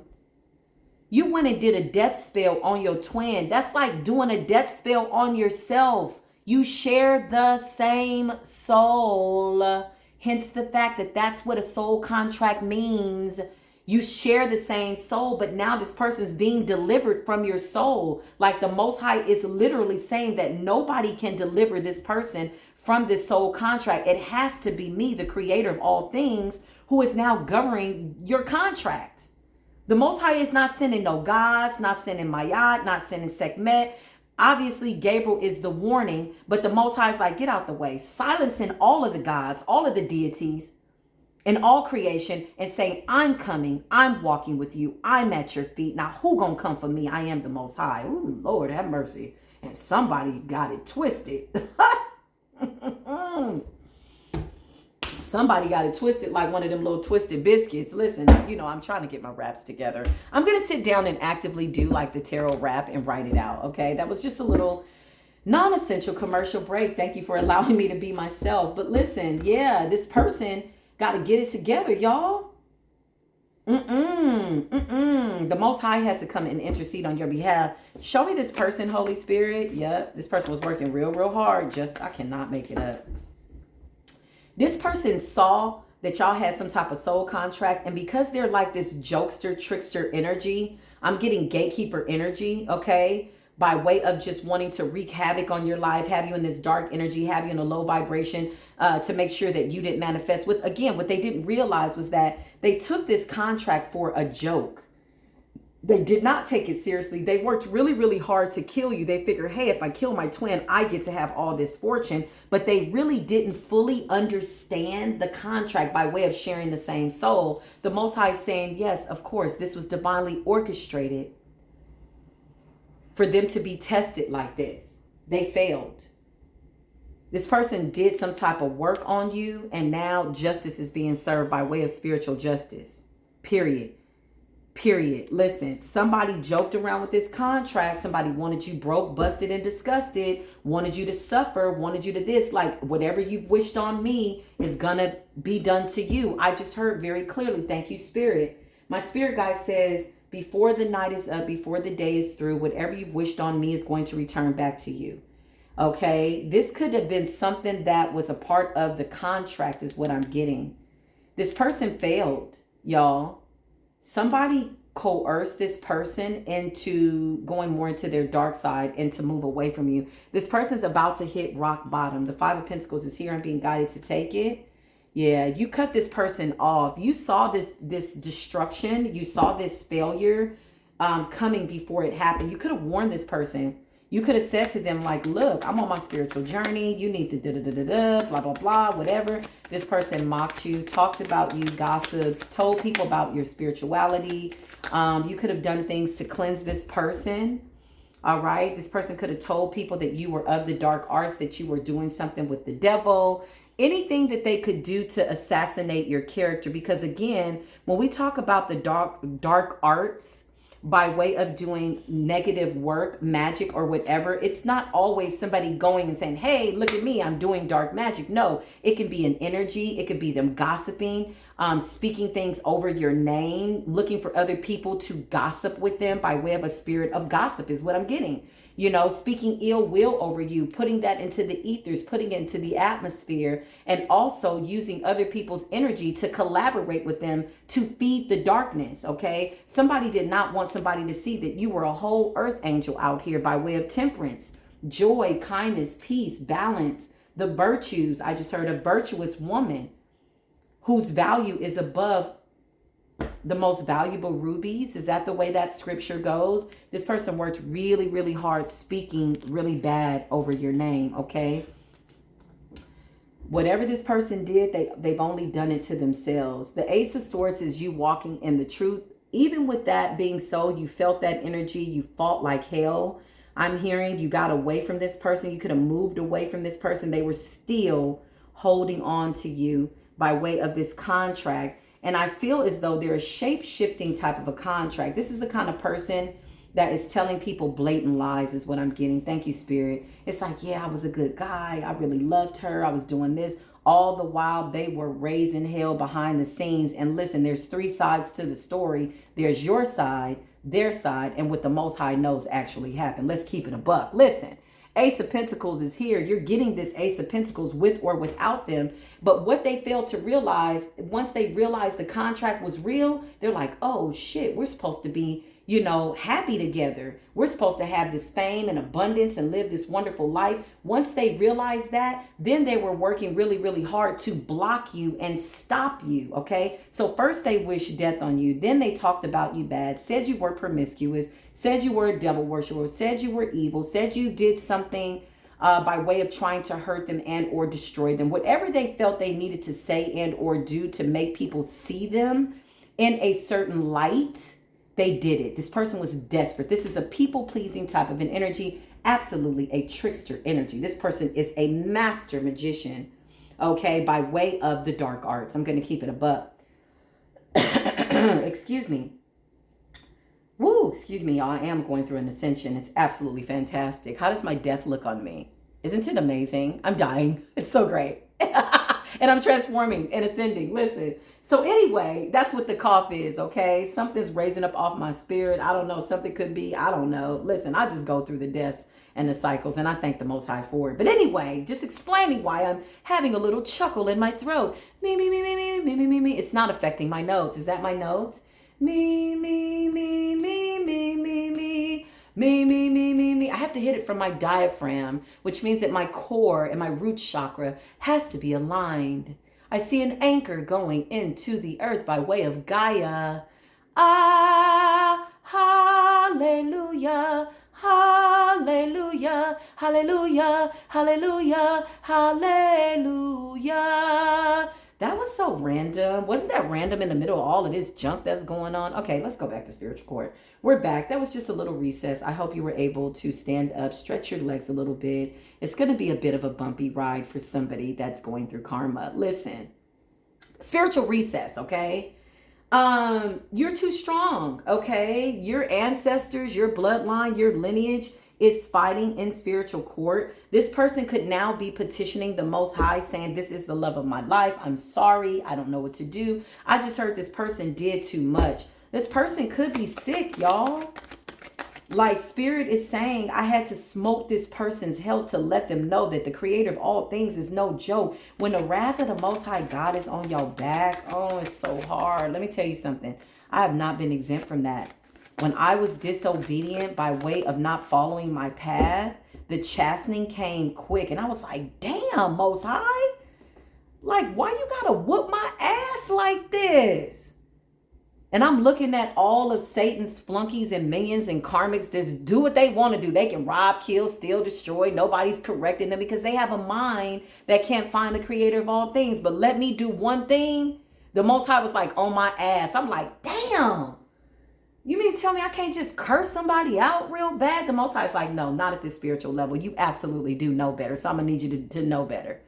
You went and did a death spell on your twin. That's like doing a death spell on yourself. You share the same soul. Hence the fact that that's what a soul contract means. You share the same soul, but now this person's being delivered from your soul. Like the Most High is literally saying that nobody can deliver this person from this soul contract. It has to be me, the creator of all things, who is now governing your contract. The Most High is not sending no gods, not sending Mayat, not sending Sekhmet. Obviously, Gabriel is the warning, but the Most High is like, get out the way. Silencing all of the gods, all of the deities, and all creation, and saying, I'm coming, I'm walking with you, I'm at your feet. Now, who gonna come for me? I am the Most High. Ooh, Lord, have mercy. And somebody got it twisted. Somebody got it twisted like one of them little twisted biscuits. Listen, you know, I'm trying to get my raps together. I'm going to sit down and actively do like the tarot rap and write it out. Okay. That was just a little non-essential commercial break. Thank you for allowing me to be myself. But listen, yeah, this person got to get it together, y'all. The Most High had to come and intercede on your behalf. Show me this person, Holy Spirit. Yep. This person was working real hard. I cannot make it up. This person saw that y'all had some type of soul contract, and because they're like this jokester, trickster energy, I'm getting gatekeeper energy, okay, by way of just wanting to wreak havoc on your life, have you in this dark energy, have you in a low vibration, to make sure that you didn't manifest with. Again, what they didn't realize was that they took this contract for a joke. They did not take it seriously. They worked really hard to kill you. They figured, hey, if I kill my twin, I get to have all this fortune. But they really didn't fully understand the contract by way of sharing the same soul. The Most High is saying, yes, of course, this was divinely orchestrated for them to be tested like this. They failed. This person did some type of work on you, and now justice is being served by way of spiritual justice. Period. Period. Listen, somebody joked around with this contract. Somebody wanted you broke, busted, and disgusted, wanted you to suffer, wanted you to this. Like, whatever you've wished on me is gonna be done to you. I just heard very clearly. Thank you, Spirit. My spirit guide says, before the night is up, before the day is through, whatever you've wished on me is going to return back to you. Okay? This could have been something that was a part of the contract, is what I'm getting. This person failed, y'all. Somebody coerced this person into going more into their dark side and to move away from you. This person's about to hit rock bottom. The Five of Pentacles is here and being guided to take it. Yeah, you cut this person off. You saw this destruction. You saw this failure coming before it happened. You could have warned this person. You could have said to them, like, look, I'm on my spiritual journey. You need to da-da-da-da-da, blah, blah, blah, whatever. This person mocked you, talked about you, gossiped, told people about your spirituality. You could have done things to cleanse this person. All right. This person could have told people that you were of the dark arts, that you were doing something with the devil. Anything that they could do to assassinate your character. Because again, when we talk about the dark arts, by way of doing negative work, magic, or whatever, it's not always somebody going and saying, hey, look at me, I'm doing dark magic. No, it can be an energy. It could be them gossiping, speaking things over your name, looking for other people to gossip with them by way of a spirit of gossip is what I'm getting. You know, speaking ill will over you, putting that into the ethers, putting it into the atmosphere, and also using other people's energy to collaborate with them to feed the darkness, okay? Somebody did not want somebody to see that you were a whole earth angel out here by way of temperance, joy, kindness, peace, balance, the virtues. I just heard a virtuous woman whose value is above the most valuable rubies. Is that the way that scripture goes? This person worked really, really hard, speaking really bad over your name, okay? Whatever this person did, they've only done it to themselves. The Ace of Swords is you walking in the truth. Even with that being so, you felt that energy. You fought like hell. I'm hearing you got away from this person. You could have moved away from this person. They were still holding on to you by way of this contract. And I feel as though they're a shape-shifting type of a contract. This is the kind of person that is telling people blatant lies is what I'm getting. Thank you, Spirit. It's like, yeah, I was a good guy. I really loved her. I was doing this. All the while they were raising hell behind the scenes. And listen, there's three sides to the story. There's your side, their side, and what the Most High knows actually happened. Let's keep it a buck. Listen. Ace of Pentacles is here. You're getting this Ace of Pentacles with or without them. But what they failed to realize, once they realized the contract was real, they're like, oh shit, we're supposed to be, you know, happy together. We're supposed to have this fame and abundance and live this wonderful life. Once they realized that, then they were working really, really hard to block you and stop you, okay? So first they wished death on you. Then they talked about you bad, said you were promiscuous, said you were a devil worshiper, said you were evil, said you did something by way of trying to hurt them and or destroy them. Whatever they felt they needed to say and or do to make people see them in a certain light, they did it. This person was desperate. This is a people-pleasing type of an energy. Absolutely a trickster energy. This person is a master magician, okay, by way of the dark arts. I'm going to keep it a buck. Excuse me. Woo, excuse me, y'all. I am going through an ascension. It's absolutely fantastic. How does my death look on me? Isn't it amazing? I'm dying. It's so great. And I'm transforming and ascending. Listen. So anyway, that's what the cough is, okay? Something's raising up off my spirit. I don't know. Something could be. I don't know. Listen, I just go through the deaths and the cycles, and I thank the Most High for it. But anyway, just explaining why I'm having a little chuckle in my throat. Me, me, me, me, me, me, me, me, me. It's not affecting my notes. Is that my notes? Me, me, me, me, me, me, me. Me, me, me, me, me. I have to hit it from my diaphragm, which means that my core and my root chakra has to be aligned. I see an anchor going into the earth by way of Gaia. Ah, hallelujah, hallelujah, hallelujah, hallelujah, hallelujah. That was so random. Wasn't that random in the middle of all of this junk that's going on? Okay, let's go back to spiritual court. We're back. That was just a little recess. I hope you were able to stand up, stretch your legs a little bit. It's going to be a bit of a bumpy ride for somebody that's going through karma. Listen, spiritual recess, okay? You're too strong, okay? Your ancestors, your bloodline, your lineage is fighting in spiritual court. This person could now be petitioning the Most High, saying, this is the love of my life. I'm sorry. I don't know what to do. I just heard this person did too much. This person could be sick, y'all. Like Spirit is saying, I had to smoke this person's health to let them know that the creator of all things is no joke. When the wrath of the Most High God is on your back, oh, it's so hard. Let me tell you something. I have not been exempt from that. When I was disobedient by way of not following my path, the chastening came quick. And I was like, damn, Most High. Like, why you gotta whoop my ass like this? And I'm looking at all of Satan's flunkies and minions and karmics just do what they want to do. They can rob, kill, steal, destroy. Nobody's correcting them because they have a mind that can't find the creator of all things. But let me do one thing. The Most High was like on my ass. I'm like, damn. You mean to tell me I can't just curse somebody out real bad? The Most High is like, no, not at this spiritual level. You absolutely do know better. So I'm going to need you to know better.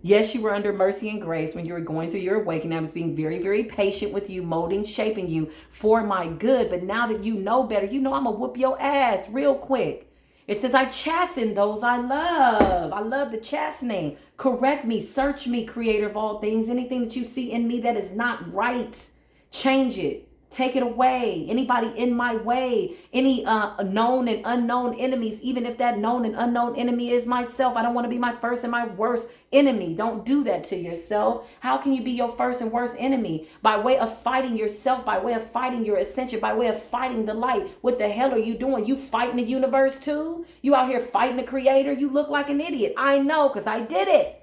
Yes, you were under mercy and grace when you were going through your awakening. I was being very, very patient with you, molding, shaping you for my good. But now that you know better, you know I'm going to whoop your ass real quick. It says, I chasten those I love. I love the chastening. Correct me, search me, creator of all things. Anything that you see in me that is not right, change it. Take it away. Anybody in my way, any known and unknown enemies, even if that known and unknown enemy is myself. I don't want to be my first and my worst enemy. Don't do that to yourself. How can you be your first and worst enemy? By way of fighting yourself, by way of fighting your ascension, by way of fighting the light. What the hell are you doing? You fighting the universe too? You out here fighting the creator? You look like an idiot. I know, because I did it.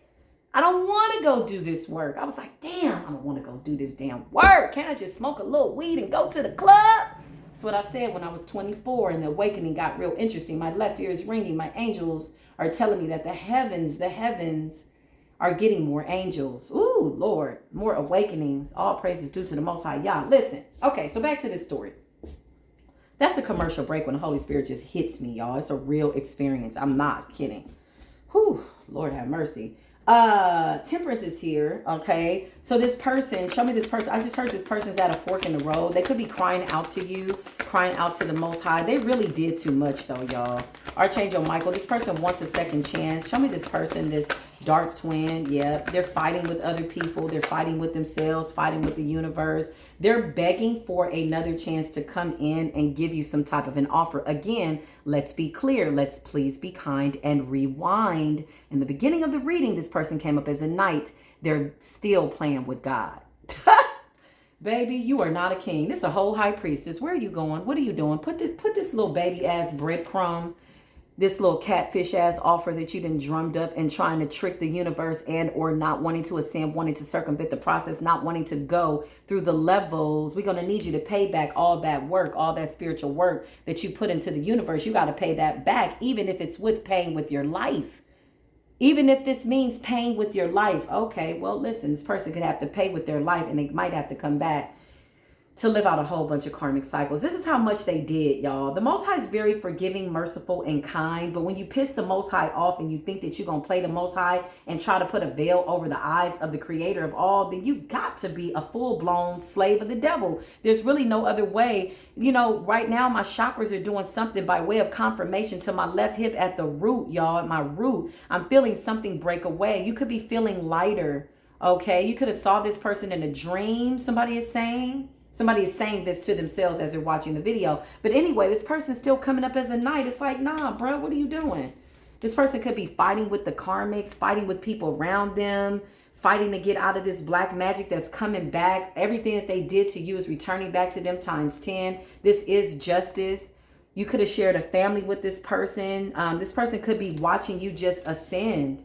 I don't want to go do this work. I was like, damn, I don't want to go do this damn work. Can't I just smoke a little weed and go to the club? That's what I said when I was 24 and the awakening got real interesting. My left ear is ringing. My angels are telling me that the heavens are getting more angels. Ooh, Lord, more awakenings. All praises due to the Most High Yah. Listen, okay, so back to this story. That's a commercial break when the Holy Spirit just hits me, y'all. It's a real experience. I'm not kidding. Whew, Lord have mercy. Temperance is here. Okay. So this person, show me this person. I just heard this person's at a fork in the road. They could be crying out to you, crying out to the Most High. They really did too much though, y'all. Archangel Michael, this person wants a second chance. Show me this person, this dark twin. Yeah. They're fighting with other people. They're fighting with themselves, fighting with the universe. They're begging for another chance to come in and give you some type of an offer. Again, let's be clear. Let's please be kind and rewind. In the beginning of the reading, this person came up as a knight. They're still playing with God. Baby, you are not a king. This is a whole high priestess. Where are you going? What are you doing? Put this little baby ass breadcrumb, this little catfish ass offer that you done drummed up and trying to trick the universe and or not wanting to ascend, wanting to circumvent the process, not wanting to go through the levels. We're going to need you to pay back all that work, all that spiritual work that you put into the universe. You got to pay that back, even if it's with paying with your life. Even if this means paying with your life. Okay, well, listen, this person could have to pay with their life and they might have to come back to live out a whole bunch of karmic cycles. This is how much they did, y'all. The Most High is very forgiving, merciful, and kind. But when you piss the Most High off and you think that you're going to play the Most High and try to put a veil over the eyes of the creator of all, then you got to be a full-blown slave of the devil. There's really no other way. You know, right now my chakras are doing something by way of confirmation to my left hip at the root, y'all. At my root, I'm feeling something break away. You could be feeling lighter, okay? You could have saw this person in a dream, somebody is saying. Somebody is saying this to themselves as they're watching the video. But anyway, this person's still coming up as a knight. It's like, nah, bro, what are you doing? This person could be fighting with the karmics, fighting with people around them, fighting to get out of this black magic that's coming back. Everything that they did to you is returning back to them times 10. This is justice. You could have shared a family with this person. This person could be watching you just ascend.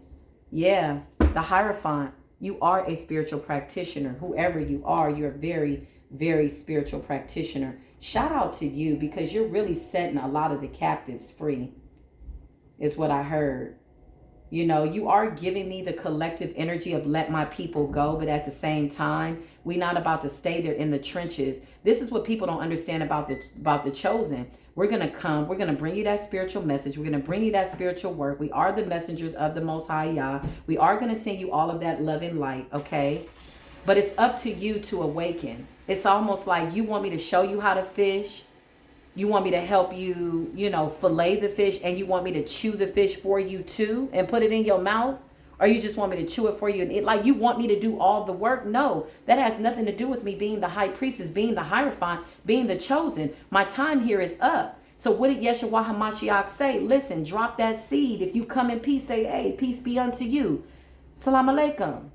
Yeah, the Hierophant. You are a spiritual practitioner. Whoever you are, you're very very spiritual practitioner. Shout out to you because you're really setting a lot of the captives free is what I heard. You know, you are giving me the collective energy of let my people go, but at the same time, we're not about to stay there in the trenches. This is what people don't understand about the chosen. We're going to come. We're going to bring you that spiritual message. We're going to bring you that spiritual work. We are the messengers of the Most High Yah. We are going to send you all of that love and light, okay? But it's up to you to awaken. It's almost like you want me to show you how to fish. You want me to help you, fillet the fish, and you want me to chew the fish for you too and put it in your mouth? Or you just want me to chew it for you and eat? Like, you want me to do all the work? No, that has nothing to do with me being the high priestess, being the Hierophant, being the chosen. My time here is up. So what did Yeshua HaMashiach say? Listen, drop that seed. If you come in peace, say, hey, peace be unto you. Salam alaikum.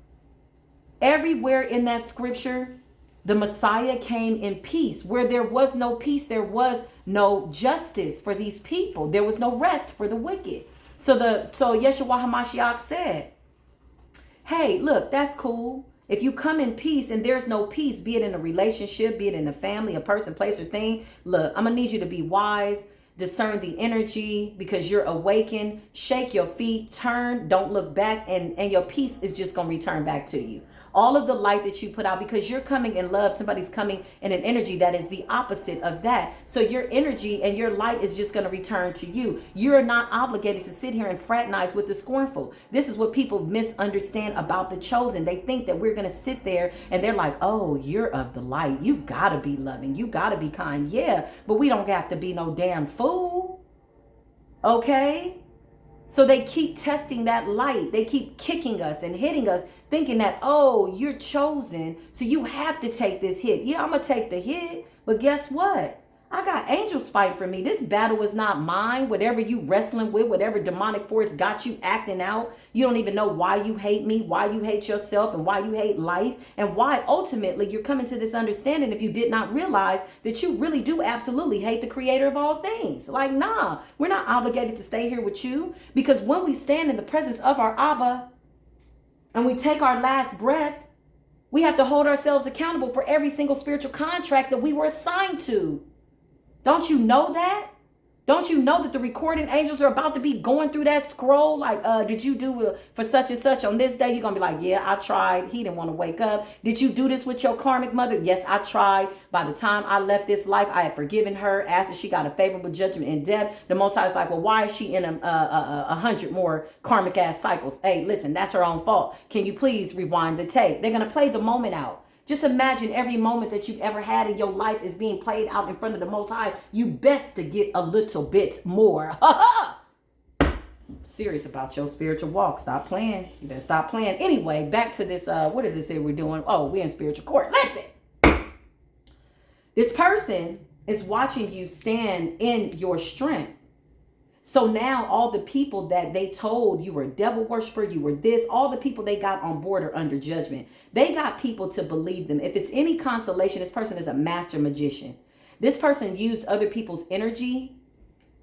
Everywhere in that scripture, the Messiah came in peace. Where there was no peace, there was no justice for these people. There was no rest for the wicked. So Yeshua HaMashiach said, hey, look, that's cool. If you come in peace and there's no peace, be it in a relationship, be it in a family, a person, place, or thing, look, I'm going to need you to be wise, discern the energy, because you're awakened. Shake your feet, turn, don't look back, and your peace is just going to return back to you. All of the light that you put out, because you're coming in love, somebody's coming in an energy that is the opposite of that. So your energy and your light is just going to return to you. You're not obligated to sit here and fraternize with the scornful. This is what people misunderstand about the chosen. They think that we're going to sit there and they're like, oh, you're of the light. You got to be loving. You got to be kind. Yeah, but we don't have to be no damn fool. Okay? So they keep testing that light. They keep kicking us and hitting us, thinking that, oh, you're chosen, so you have to take this hit. Yeah, I'm going to take the hit, but guess what? I got angels fighting for me. This battle is not mine. Whatever you wrestling with, whatever demonic force got you acting out, you don't even know why you hate me, why you hate yourself, and why you hate life, and why ultimately you're coming to this understanding if you did not realize that you really do absolutely hate the creator of all things. Like, nah, we're not obligated to stay here with you, because when we stand in the presence of our Abba and we take our last breath, we have to hold ourselves accountable for every single spiritual contract that we were assigned to. Don't you know that? Don't you know that the recording angels are about to be going through that scroll? Like, did you do for such and such on this day? You're going to be like, yeah, I tried. He didn't want to wake up. Did you do this with your karmic mother? Yes, I tried. By the time I left this life, I had forgiven her, asked if she got a favorable judgment in death. The Most High is like, well, why is she in 100 more karmic ass cycles? Hey, listen, that's her own fault. Can you please rewind the tape? They're going to play the moment out. Just imagine every moment that you've ever had in your life is being played out in front of the Most High. You best to get a little bit more. Serious about your spiritual walk. Stop playing. You better stop playing. Anyway, back to this. What is this here we're doing? Oh, we're in spiritual court. Listen. This person is watching you stand in your strength. So now all the people that they told you were a devil worshiper, you were this, all the people they got on board are under judgment. They got people to believe them. If it's any consolation, this person is a master magician. This person used other people's energy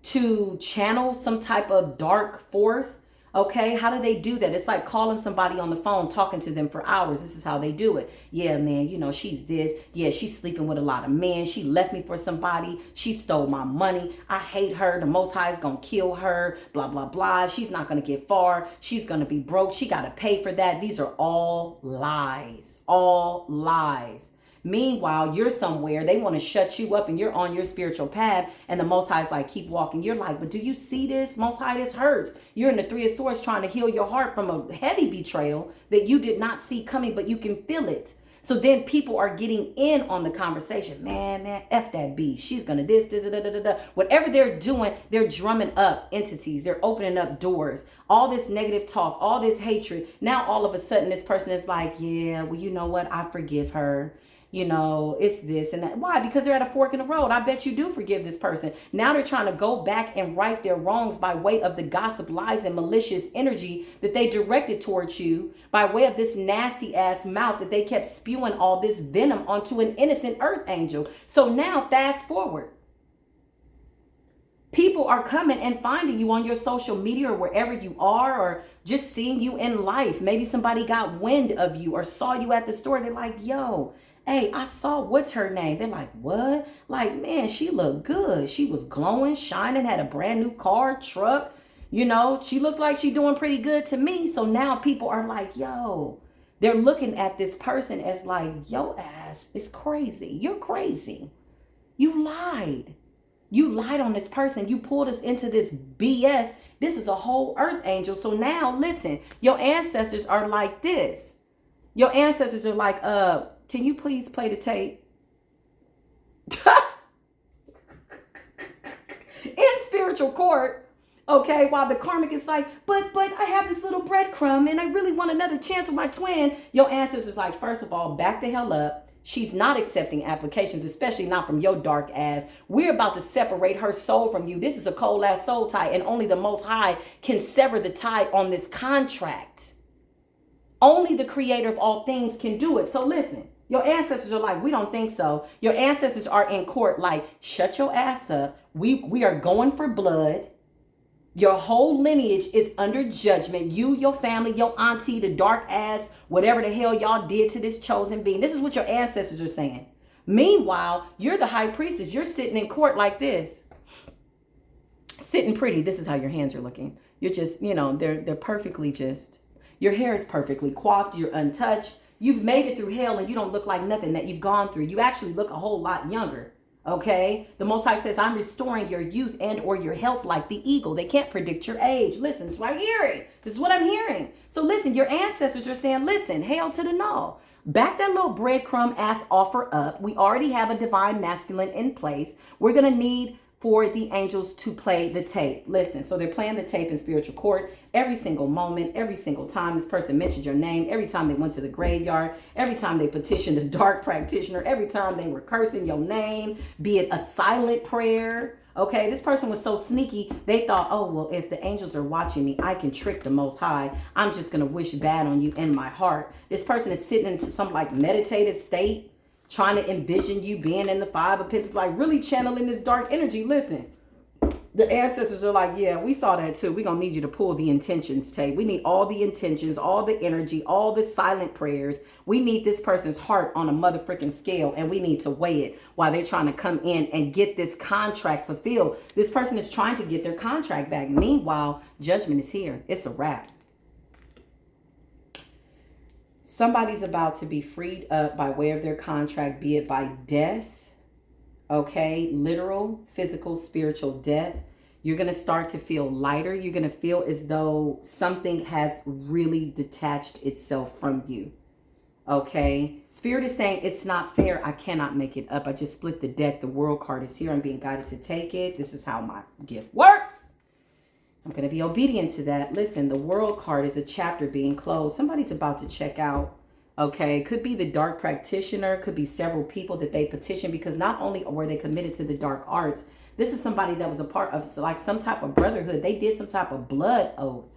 to channel some type of dark force. Okay, how do they do that? It's like calling somebody on the phone, talking to them for hours. This is how they do it. Yeah, man, she's this. Yeah, she's sleeping with a lot of men. She left me for somebody. She stole my money. I hate her. The Most High is going to kill her. Blah, blah, blah. She's not going to get far. She's going to be broke. She got to pay for that. These are all lies. All lies. Meanwhile, you're somewhere, they want to shut you up and you're on your spiritual path, and the Most High is like, keep walking. You're like, but do you see this? Most High, this hurts. You're in the Three of Swords trying to heal your heart from a heavy betrayal that you did not see coming, but you can feel it. So then people are getting in on the conversation. Man, F that B. She's going to this, da. Whatever they're doing, they're drumming up entities. They're opening up doors. All this negative talk, all this hatred. Now all of a sudden this person is like, yeah, well, you know what? I forgive her. It's this and that. Why? Because they're at a fork in the road. I bet you do forgive this person. Now they're trying to go back and right their wrongs by way of the gossip, lies, and malicious energy that they directed towards you, by way of this nasty ass mouth that they kept spewing all this venom onto an innocent earth angel. So now fast forward. People are coming and finding you on your social media or wherever you are, or just seeing you in life. Maybe somebody got wind of you or saw you at the store. They're like, yo, hey, I saw, what's her name? They're like, what? Like, man, she looked good. She was glowing, shining, had a brand new car, truck. She looked like she doing pretty good to me. So now people are like, yo, they're looking at this person as like, yo ass is crazy. You're crazy. You lied. You lied on this person. You pulled us into this BS. This is a whole earth angel. So now listen, your ancestors are like this. Your ancestors are like, can you please play the tape? In spiritual court, okay, while the karmic is like, but I have this little breadcrumb and I really want another chance with my twin. Your ancestors like, first of all, back the hell up. She's not accepting applications, especially not from your dark ass. We're about to separate her soul from you. This is a cold ass soul tie, and only the Most High can sever the tie on this contract. Only the creator of all things can do it. So listen, your ancestors are like, we don't think so. Your ancestors are in court like, shut your ass up. We are going for blood. Your whole lineage is under judgment. You, your family, your auntie, the dark ass, whatever the hell y'all did to this chosen being. This is what your ancestors are saying. Meanwhile, you're the high priestess. You're sitting in court like this. Sitting pretty. This is how your hands are looking. You're just, they're perfectly just. Your hair is perfectly coiffed. You're untouched. You've made it through hell and you don't look like nothing that you've gone through. You actually look a whole lot younger. Okay, the Most High says, I'm restoring your youth and or your health like the eagle. They can't predict your age. Listen, this is what I'm hearing. This is what I'm hearing. So listen, your ancestors are saying, listen, hail to the null. Back that little breadcrumb ass offer up. We already have a divine masculine in place. We're going to need for the angels to play the tape. Listen, so they're playing the tape in spiritual court every single moment, every single time this person mentioned your name, every time they went to the graveyard, every time they petitioned a dark practitioner, every time they were cursing your name, be it a silent prayer. Okay, this person was so sneaky, they thought, oh, well, if the angels are watching me, I can trick the Most High. I'm just going to wish bad on you in my heart. This person is sitting into some like meditative state, trying to envision you being in the Five of Pentacles, like really channeling this dark energy. Listen, the ancestors are like, yeah, we saw that too. We're going to need you to pull the intentions tape. We need all the intentions, all the energy, all the silent prayers. We need this person's heart on a motherfucking scale, and we need to weigh it while they're trying to come in and get this contract fulfilled. This person is trying to get their contract back. Meanwhile, judgment is here. It's a wrap. Somebody's about to be freed up by way of their contract, be it by death, okay, literal, physical, spiritual death. You're going to start to feel lighter. You're going to feel as though something has really detached itself from you, okay? Spirit is saying, it's not fair. I cannot make it up. I just split the deck. The world card is here. I'm being guided to take it. This is how my gift works. I'm going to be obedient to that. Listen, the world card is a chapter being closed. Somebody's about to check out. Okay. Could be the dark practitioner. Could be several people that they petition, because not only were they committed to the dark arts, this is somebody that was a part of like some type of brotherhood. They did some type of blood oath.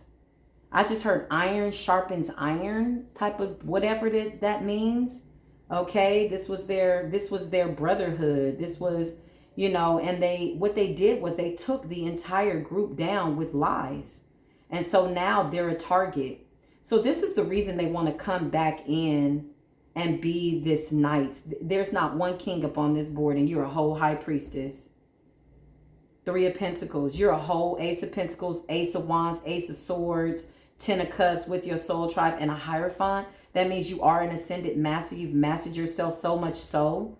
I just heard iron sharpens iron type of whatever that means. Okay. This was their brotherhood. This was, and what they did was they took the entire group down with lies. And so now they're a target. So this is the reason they want to come back in and be this knight. There's not one king up on this board, and you're a whole high priestess. Three of Pentacles. You're a whole Ace of Pentacles, Ace of Wands, Ace of Swords, Ten of Cups with your soul tribe, and a Hierophant. That means you are an ascended master. You've mastered yourself so much so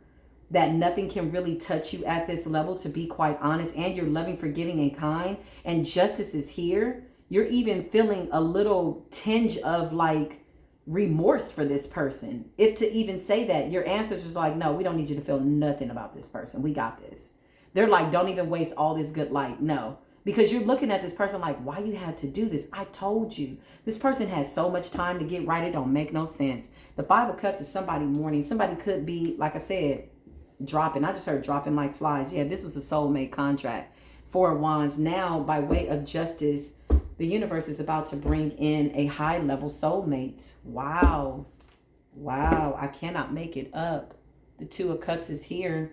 that nothing can really touch you at this level, to be quite honest. And you're loving, forgiving, and kind. And justice is here. You're even feeling a little tinge of like remorse for this person. If to even say that, your ancestors are like, no, we don't need you to feel nothing about this person. We got this. They're like, don't even waste all this good light. No, because you're looking at this person like, why you had to do this? I told you. This person has so much time to get right. It don't make no sense. The Five of Cups is somebody mourning. Somebody could be, like I said, dropping. I just heard dropping like flies. Yeah, this was a soulmate contract. Four of Wands. Now, by way of justice, the universe is about to bring in a high level soulmate. Wow. Wow. I cannot make it up. The Two of Cups is here.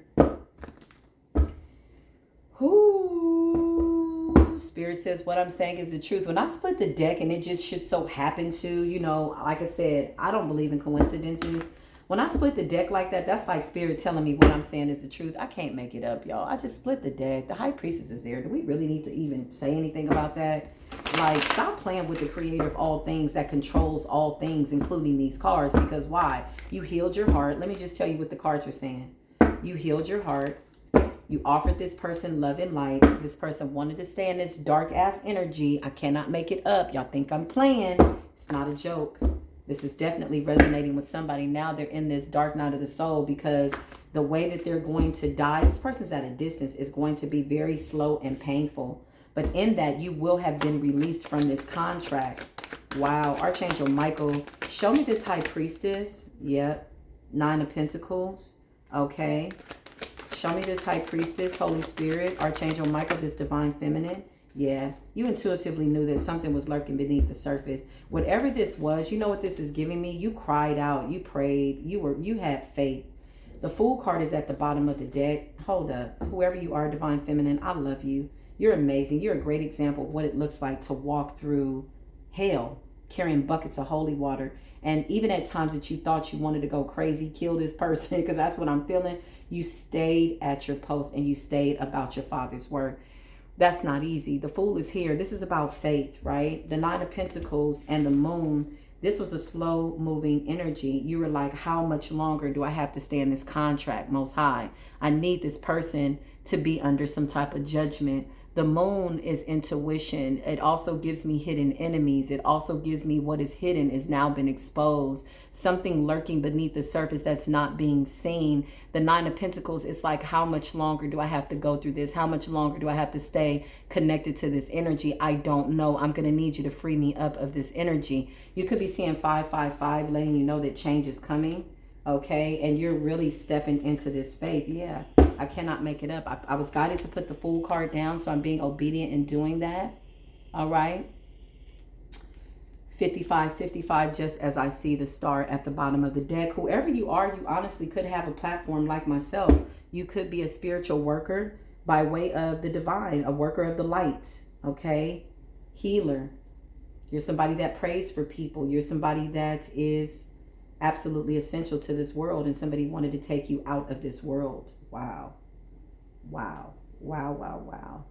Ooh. Spirit says what I'm saying is the truth. When I split the deck and it just should so happen to, like I said, I don't believe in coincidences. When I split the deck like that, that's like Spirit telling me what I'm saying is the truth. I can't make it up, y'all. I just split the deck. The High Priestess is there. Do we really need to even say anything about that? Like, stop playing with the creator of all things that controls all things, including these cards. Because why? You healed your heart. Let me just tell you what the cards are saying. You healed your heart. You offered this person love and light. This person wanted to stay in this dark ass energy. I cannot make it up. Y'all think I'm playing. It's not a joke. This is definitely resonating with somebody. Now they're in this dark night of the soul because the way that they're going to die, this person's at a distance, is going to be very slow and painful. But in that, you will have been released from this contract. Wow. Archangel Michael, show me this high priestess. Yep. 9 of Pentacles. Okay. Show me this high priestess, Holy Spirit, Archangel Michael, this divine feminine. Yeah, you intuitively knew that something was lurking beneath the surface. Whatever this was, you know what this is giving me? You cried out, you prayed, you had faith. The Fool card is at the bottom of the deck. Hold up. Whoever you are, divine feminine, I love you. You're amazing. You're a great example of what it looks like to walk through hell, carrying buckets of holy water. And even at times that you thought you wanted to go crazy, kill this person, because that's what I'm feeling, you stayed at your post and you stayed about your Father's word. That's not easy. The Fool is here. This is about faith, right? The 9 of Pentacles and the Moon. This was a slow moving energy. You were like, how much longer do I have to stay in this contract, Most High? I need this person to be under some type of judgment. The Moon is intuition. It also gives me hidden enemies. It also gives me what is hidden is now been exposed. Something lurking beneath the surface that's not being seen. The 9 of Pentacles is like, how much longer do I have to go through this? How much longer do I have to stay connected to this energy? I don't know. I'm going to need you to free me up of this energy. You could be seeing 555, letting you know that change is coming. Okay. And you're really stepping into this faith. Yeah. I cannot make it up. I was guided to put the Fool card down, so I'm being obedient in doing that. All right. 55, just as I see the star at the bottom of the deck. Whoever you are, you honestly could have a platform like myself. You could be a spiritual worker by way of the divine, a worker of the light. Okay. Healer. You're somebody that prays for people. You're somebody that is absolutely essential to this world, and somebody wanted to take you out of this world. Wow. Wow. Wow, wow, wow.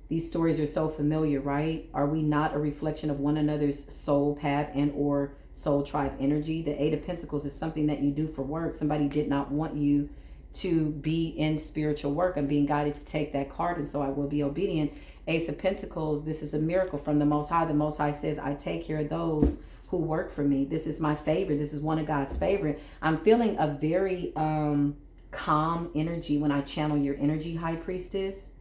These stories are so familiar, right? Are we not a reflection of one another's soul path and or soul tribe energy? The 8 of Pentacles is something that you do for work. Somebody did not want you to be in spiritual work. I'm being guided to take that card, and so I will be obedient. Ace of Pentacles, this is a miracle from the Most High. The Most High says, I take care of those who work for me. This is my favorite. This is one of God's favorite. I'm feeling a very calm energy when I channel your energy, High Priestess.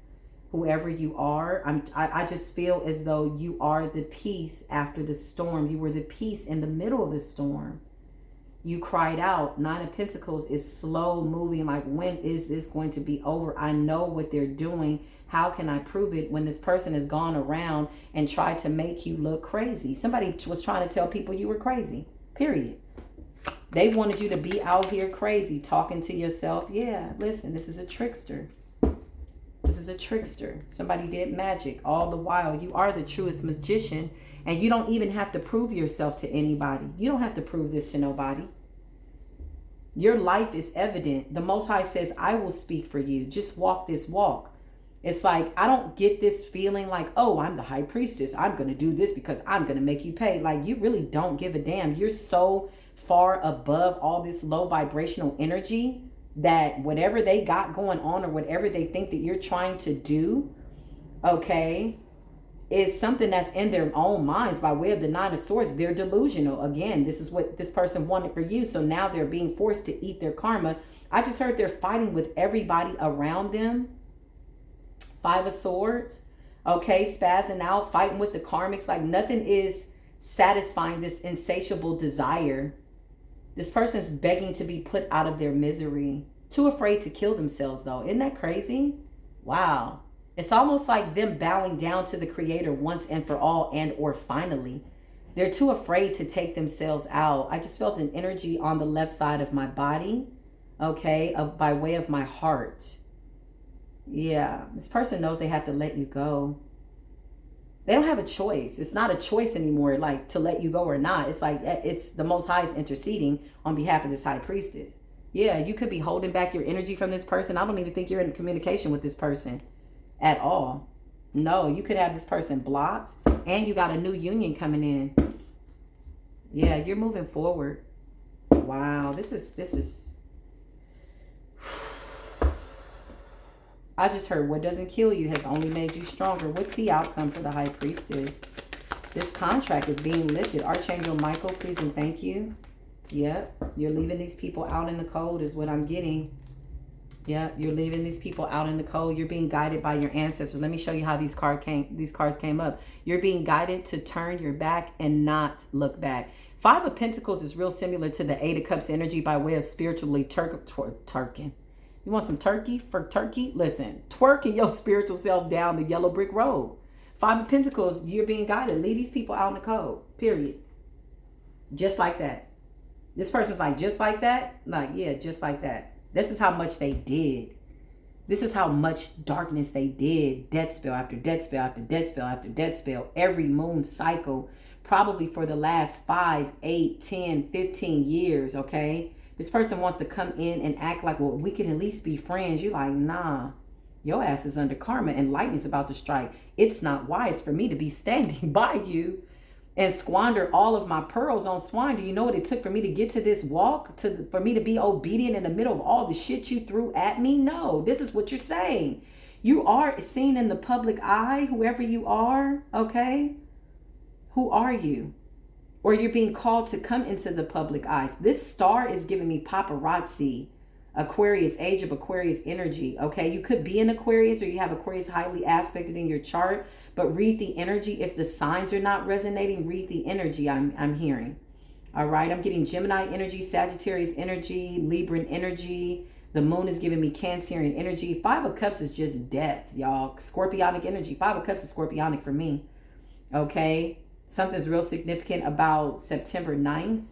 Whoever you are, I just feel as though you are the peace after the storm. You were the peace in the middle of the storm. You cried out. 9 of Pentacles is slow moving, like, when is this going to be over? I know what they're doing. How can I prove it when this person has gone around and tried to make you look crazy? Somebody was trying to tell people you were crazy, period. They wanted you to be out here crazy, talking to yourself. Yeah, listen, this is a trickster. This is a trickster. Somebody did magic. All the while, you are the truest magician, and you don't even have to prove yourself to anybody. You don't have to prove this to nobody. Your life is evident. The Most High says, I will speak for you. Just walk this walk. It's like, I don't get this feeling like, oh, I'm the high priestess. I'm going to do this because I'm going to make you pay. Like, you really don't give a damn. You're so far above all this low vibrational energy that whatever they got going on or whatever they think that you're trying to do, okay, is something that's in their own minds by way of the 9 of Swords. They're delusional. Again, this is what this person wanted for you. So now they're being forced to eat their karma. I just heard they're fighting with everybody around them. 5 of Swords. Okay, spazzing out, fighting with the karmics. Like, nothing is satisfying this insatiable desire. This person's begging to be put out of their misery. Too afraid to kill themselves, though. Isn't that crazy? Wow. It's almost like them bowing down to the Creator once and for all, and or finally. They're too afraid to take themselves out. I just felt an energy on the left side of my body, okay, by way of my heart. Yeah, this person knows they have to let you go. They don't have a choice. It's not a choice anymore, like, to let you go or not. It's like, it's the Most High is interceding on behalf of this High Priestess. Yeah, you could be holding back your energy from this person. I don't even think you're in communication with this person at all. No, you could have this person blocked, and you got a new union coming in. Yeah, you're moving forward. Wow, this is I just heard what doesn't kill you has only made you stronger. What's the outcome for the High Priestess? This contract is being lifted. Archangel Michael, please and thank you. Yep, you're leaving these people out in the cold is what I'm getting. Yep, you're leaving these people out in the cold. You're being guided by your ancestors. Let me show you how these cards came up. You're being guided to turn your back and not look back. Five of Pentacles is real similar to the Eight of Cups energy by way of spiritually twerking. You want some turkey for turkey? Listen, twerking your spiritual self down the yellow brick road. Five of Pentacles, you're being guided. Leave these people out in the cold. Period. Just like that. This person's like, just like that? Like, yeah, just like that. This is how much they did. This is how much darkness they did. Death spell after death spell after death spell after death spell. Every moon cycle, probably for the last 5, 8, 10, 15 years, okay? This person wants to come in and act like, well, we can at least be friends. You're like, nah, your ass is under karma and lightning's about to strike. It's not wise for me to be standing by you and squander all of my pearls on swine. Do you know what it took for me to get to this walk? For me to be obedient in the middle of all the shit you threw at me? No, this is what you're saying. You are seen in the public eye, whoever you are, okay? Who are you? Or you're being called to come into the public eyes. This star is giving me paparazzi, Aquarius, age of Aquarius energy, okay? You could be an Aquarius or you have Aquarius highly aspected in your chart, but read the energy. If the signs are not resonating, read the energy I'm hearing. All right, I'm getting Gemini energy, Sagittarius energy, Libran energy. The moon is giving me Cancerian energy. Five of Cups is just death, y'all. Scorpionic energy. Five of Cups is scorpionic for me, okay? Something's real significant about September 9th.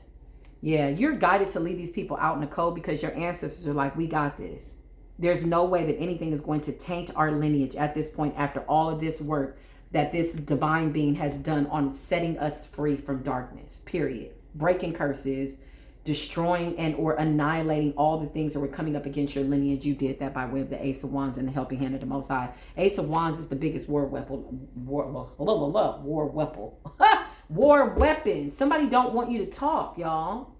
Yeah, you're guided to leave these people out in the cold because your ancestors are like, we got this. There's no way that anything is going to taint our lineage at this point after all of this work that this divine being has done on setting us free from darkness, period. Breaking curses, destroying and or annihilating all the things that were coming up against your lineage. You did that by way of the Ace of Wands and the helping hand of the Most High. Ace of Wands is the biggest war weapon. War weapon. War weapon. Somebody don't want you to talk, y'all.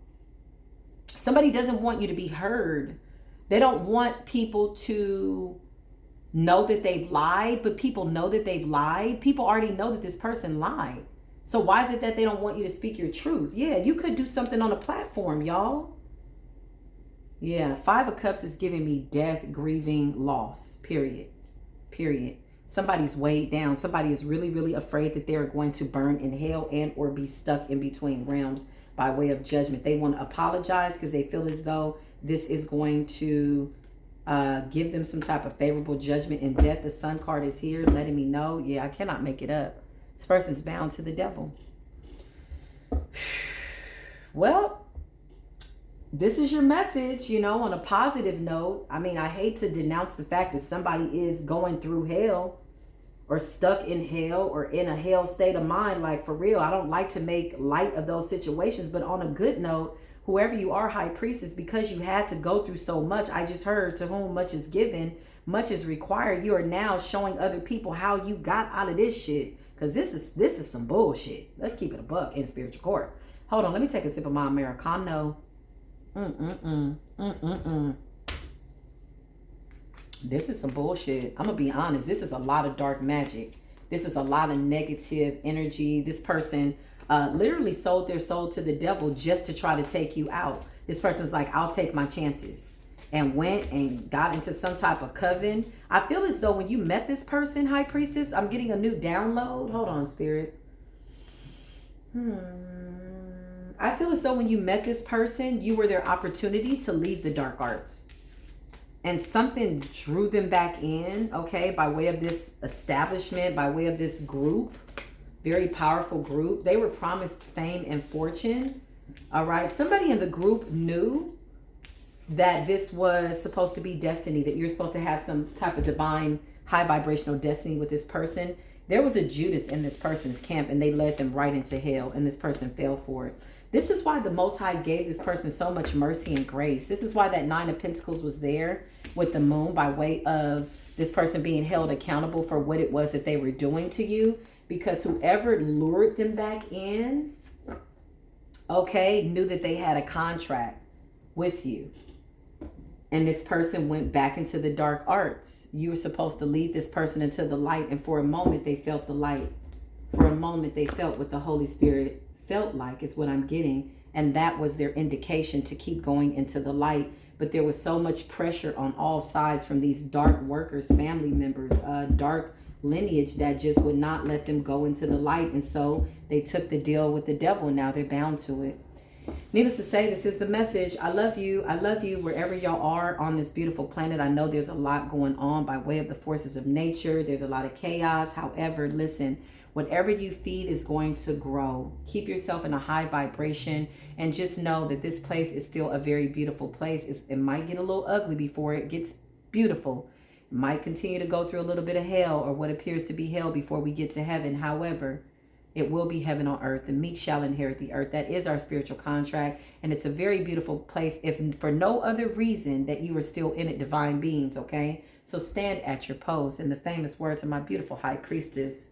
Somebody doesn't want you to be heard. They don't want people to know that they've lied, but people know that they've lied. People already know that this person lied. So why is it that they don't want you to speak your truth? Yeah, you could do something on a platform, y'all. Yeah, Five of Cups is giving me death, grieving, loss, period. Period. Somebody's weighed down. Somebody is really, really afraid that they're going to burn in hell and or be stuck in between realms by way of judgment. They want to apologize because they feel as though this is going to give them some type of favorable judgment in death. The Sun card is here letting me know, yeah, I cannot make it up. This person's bound to the devil. Well, this is your message, you know, on a positive note. I mean, I hate to denounce the fact that somebody is going through hell or stuck in hell or in a hell state of mind. Like, for real, I don't like to make light of those situations. But on a good note, whoever you are, High Priestess, because you had to go through so much, I just heard, to whom much is given, much is required. You are now showing other people how you got out of this shit. Because this is some bullshit. Let's keep it a buck in spiritual court. Hold on, let me take a sip of my Americano. This is some bullshit. I'm going to be honest. This is a lot of dark magic. This is a lot of negative energy. This person literally sold their soul to the devil just to try to take you out. This person's like, I'll take my chances. And went and got into some type of coven. I feel as though when you met this person, High Priestess, I'm getting a new download. Hold on, Spirit. I feel as though when you met this person, you were their opportunity to leave the dark arts. And something drew them back in, okay, by way of this establishment, by way of this group. Very powerful group. They were promised fame and fortune. All right. Somebody in the group knew that this was supposed to be destiny, that you're supposed to have some type of divine high vibrational destiny with this person. There was a Judas in this person's camp and they led them right into hell and this person fell for it. This is why the Most High gave this person so much mercy and grace. This is why that Nine of Pentacles was there with the moon by way of this person being held accountable for what it was that they were doing to you, because whoever lured them back in, okay, knew that they had a contract with you. And this person went back into the dark arts. You were supposed to lead this person into the light. And for a moment, they felt the light. for a moment they felt what the Holy Spirit felt like, is what I'm getting. And that was their indication to keep going into the light. But there was so much pressure on all sides from these dark workers, family members, dark lineage that just would not let them go into the light. And so they took the deal with the devil, and now they're bound to it. Needless to say, this is the message. I love you. I love you wherever y'all are on this beautiful planet. I know there's a lot going on by way of the forces of nature. There's a lot of chaos. However, listen, whatever you feed is going to grow. Keep yourself in a high vibration, and just know that this place is still a very beautiful place. It might get a little ugly before it gets beautiful. It might continue to go through a little bit of hell, or what appears to be hell, before we get to heaven. However, it will be heaven on earth. The meek shall inherit the earth. That is our spiritual contract. And it's a very beautiful place, if for no other reason that you are still in it, divine beings, okay? So stand at your post. In the famous words of my beautiful high priestess,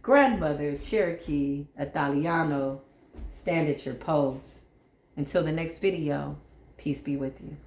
grandmother Cherokee Italiano, stand at your post. Until the next video, peace be with you.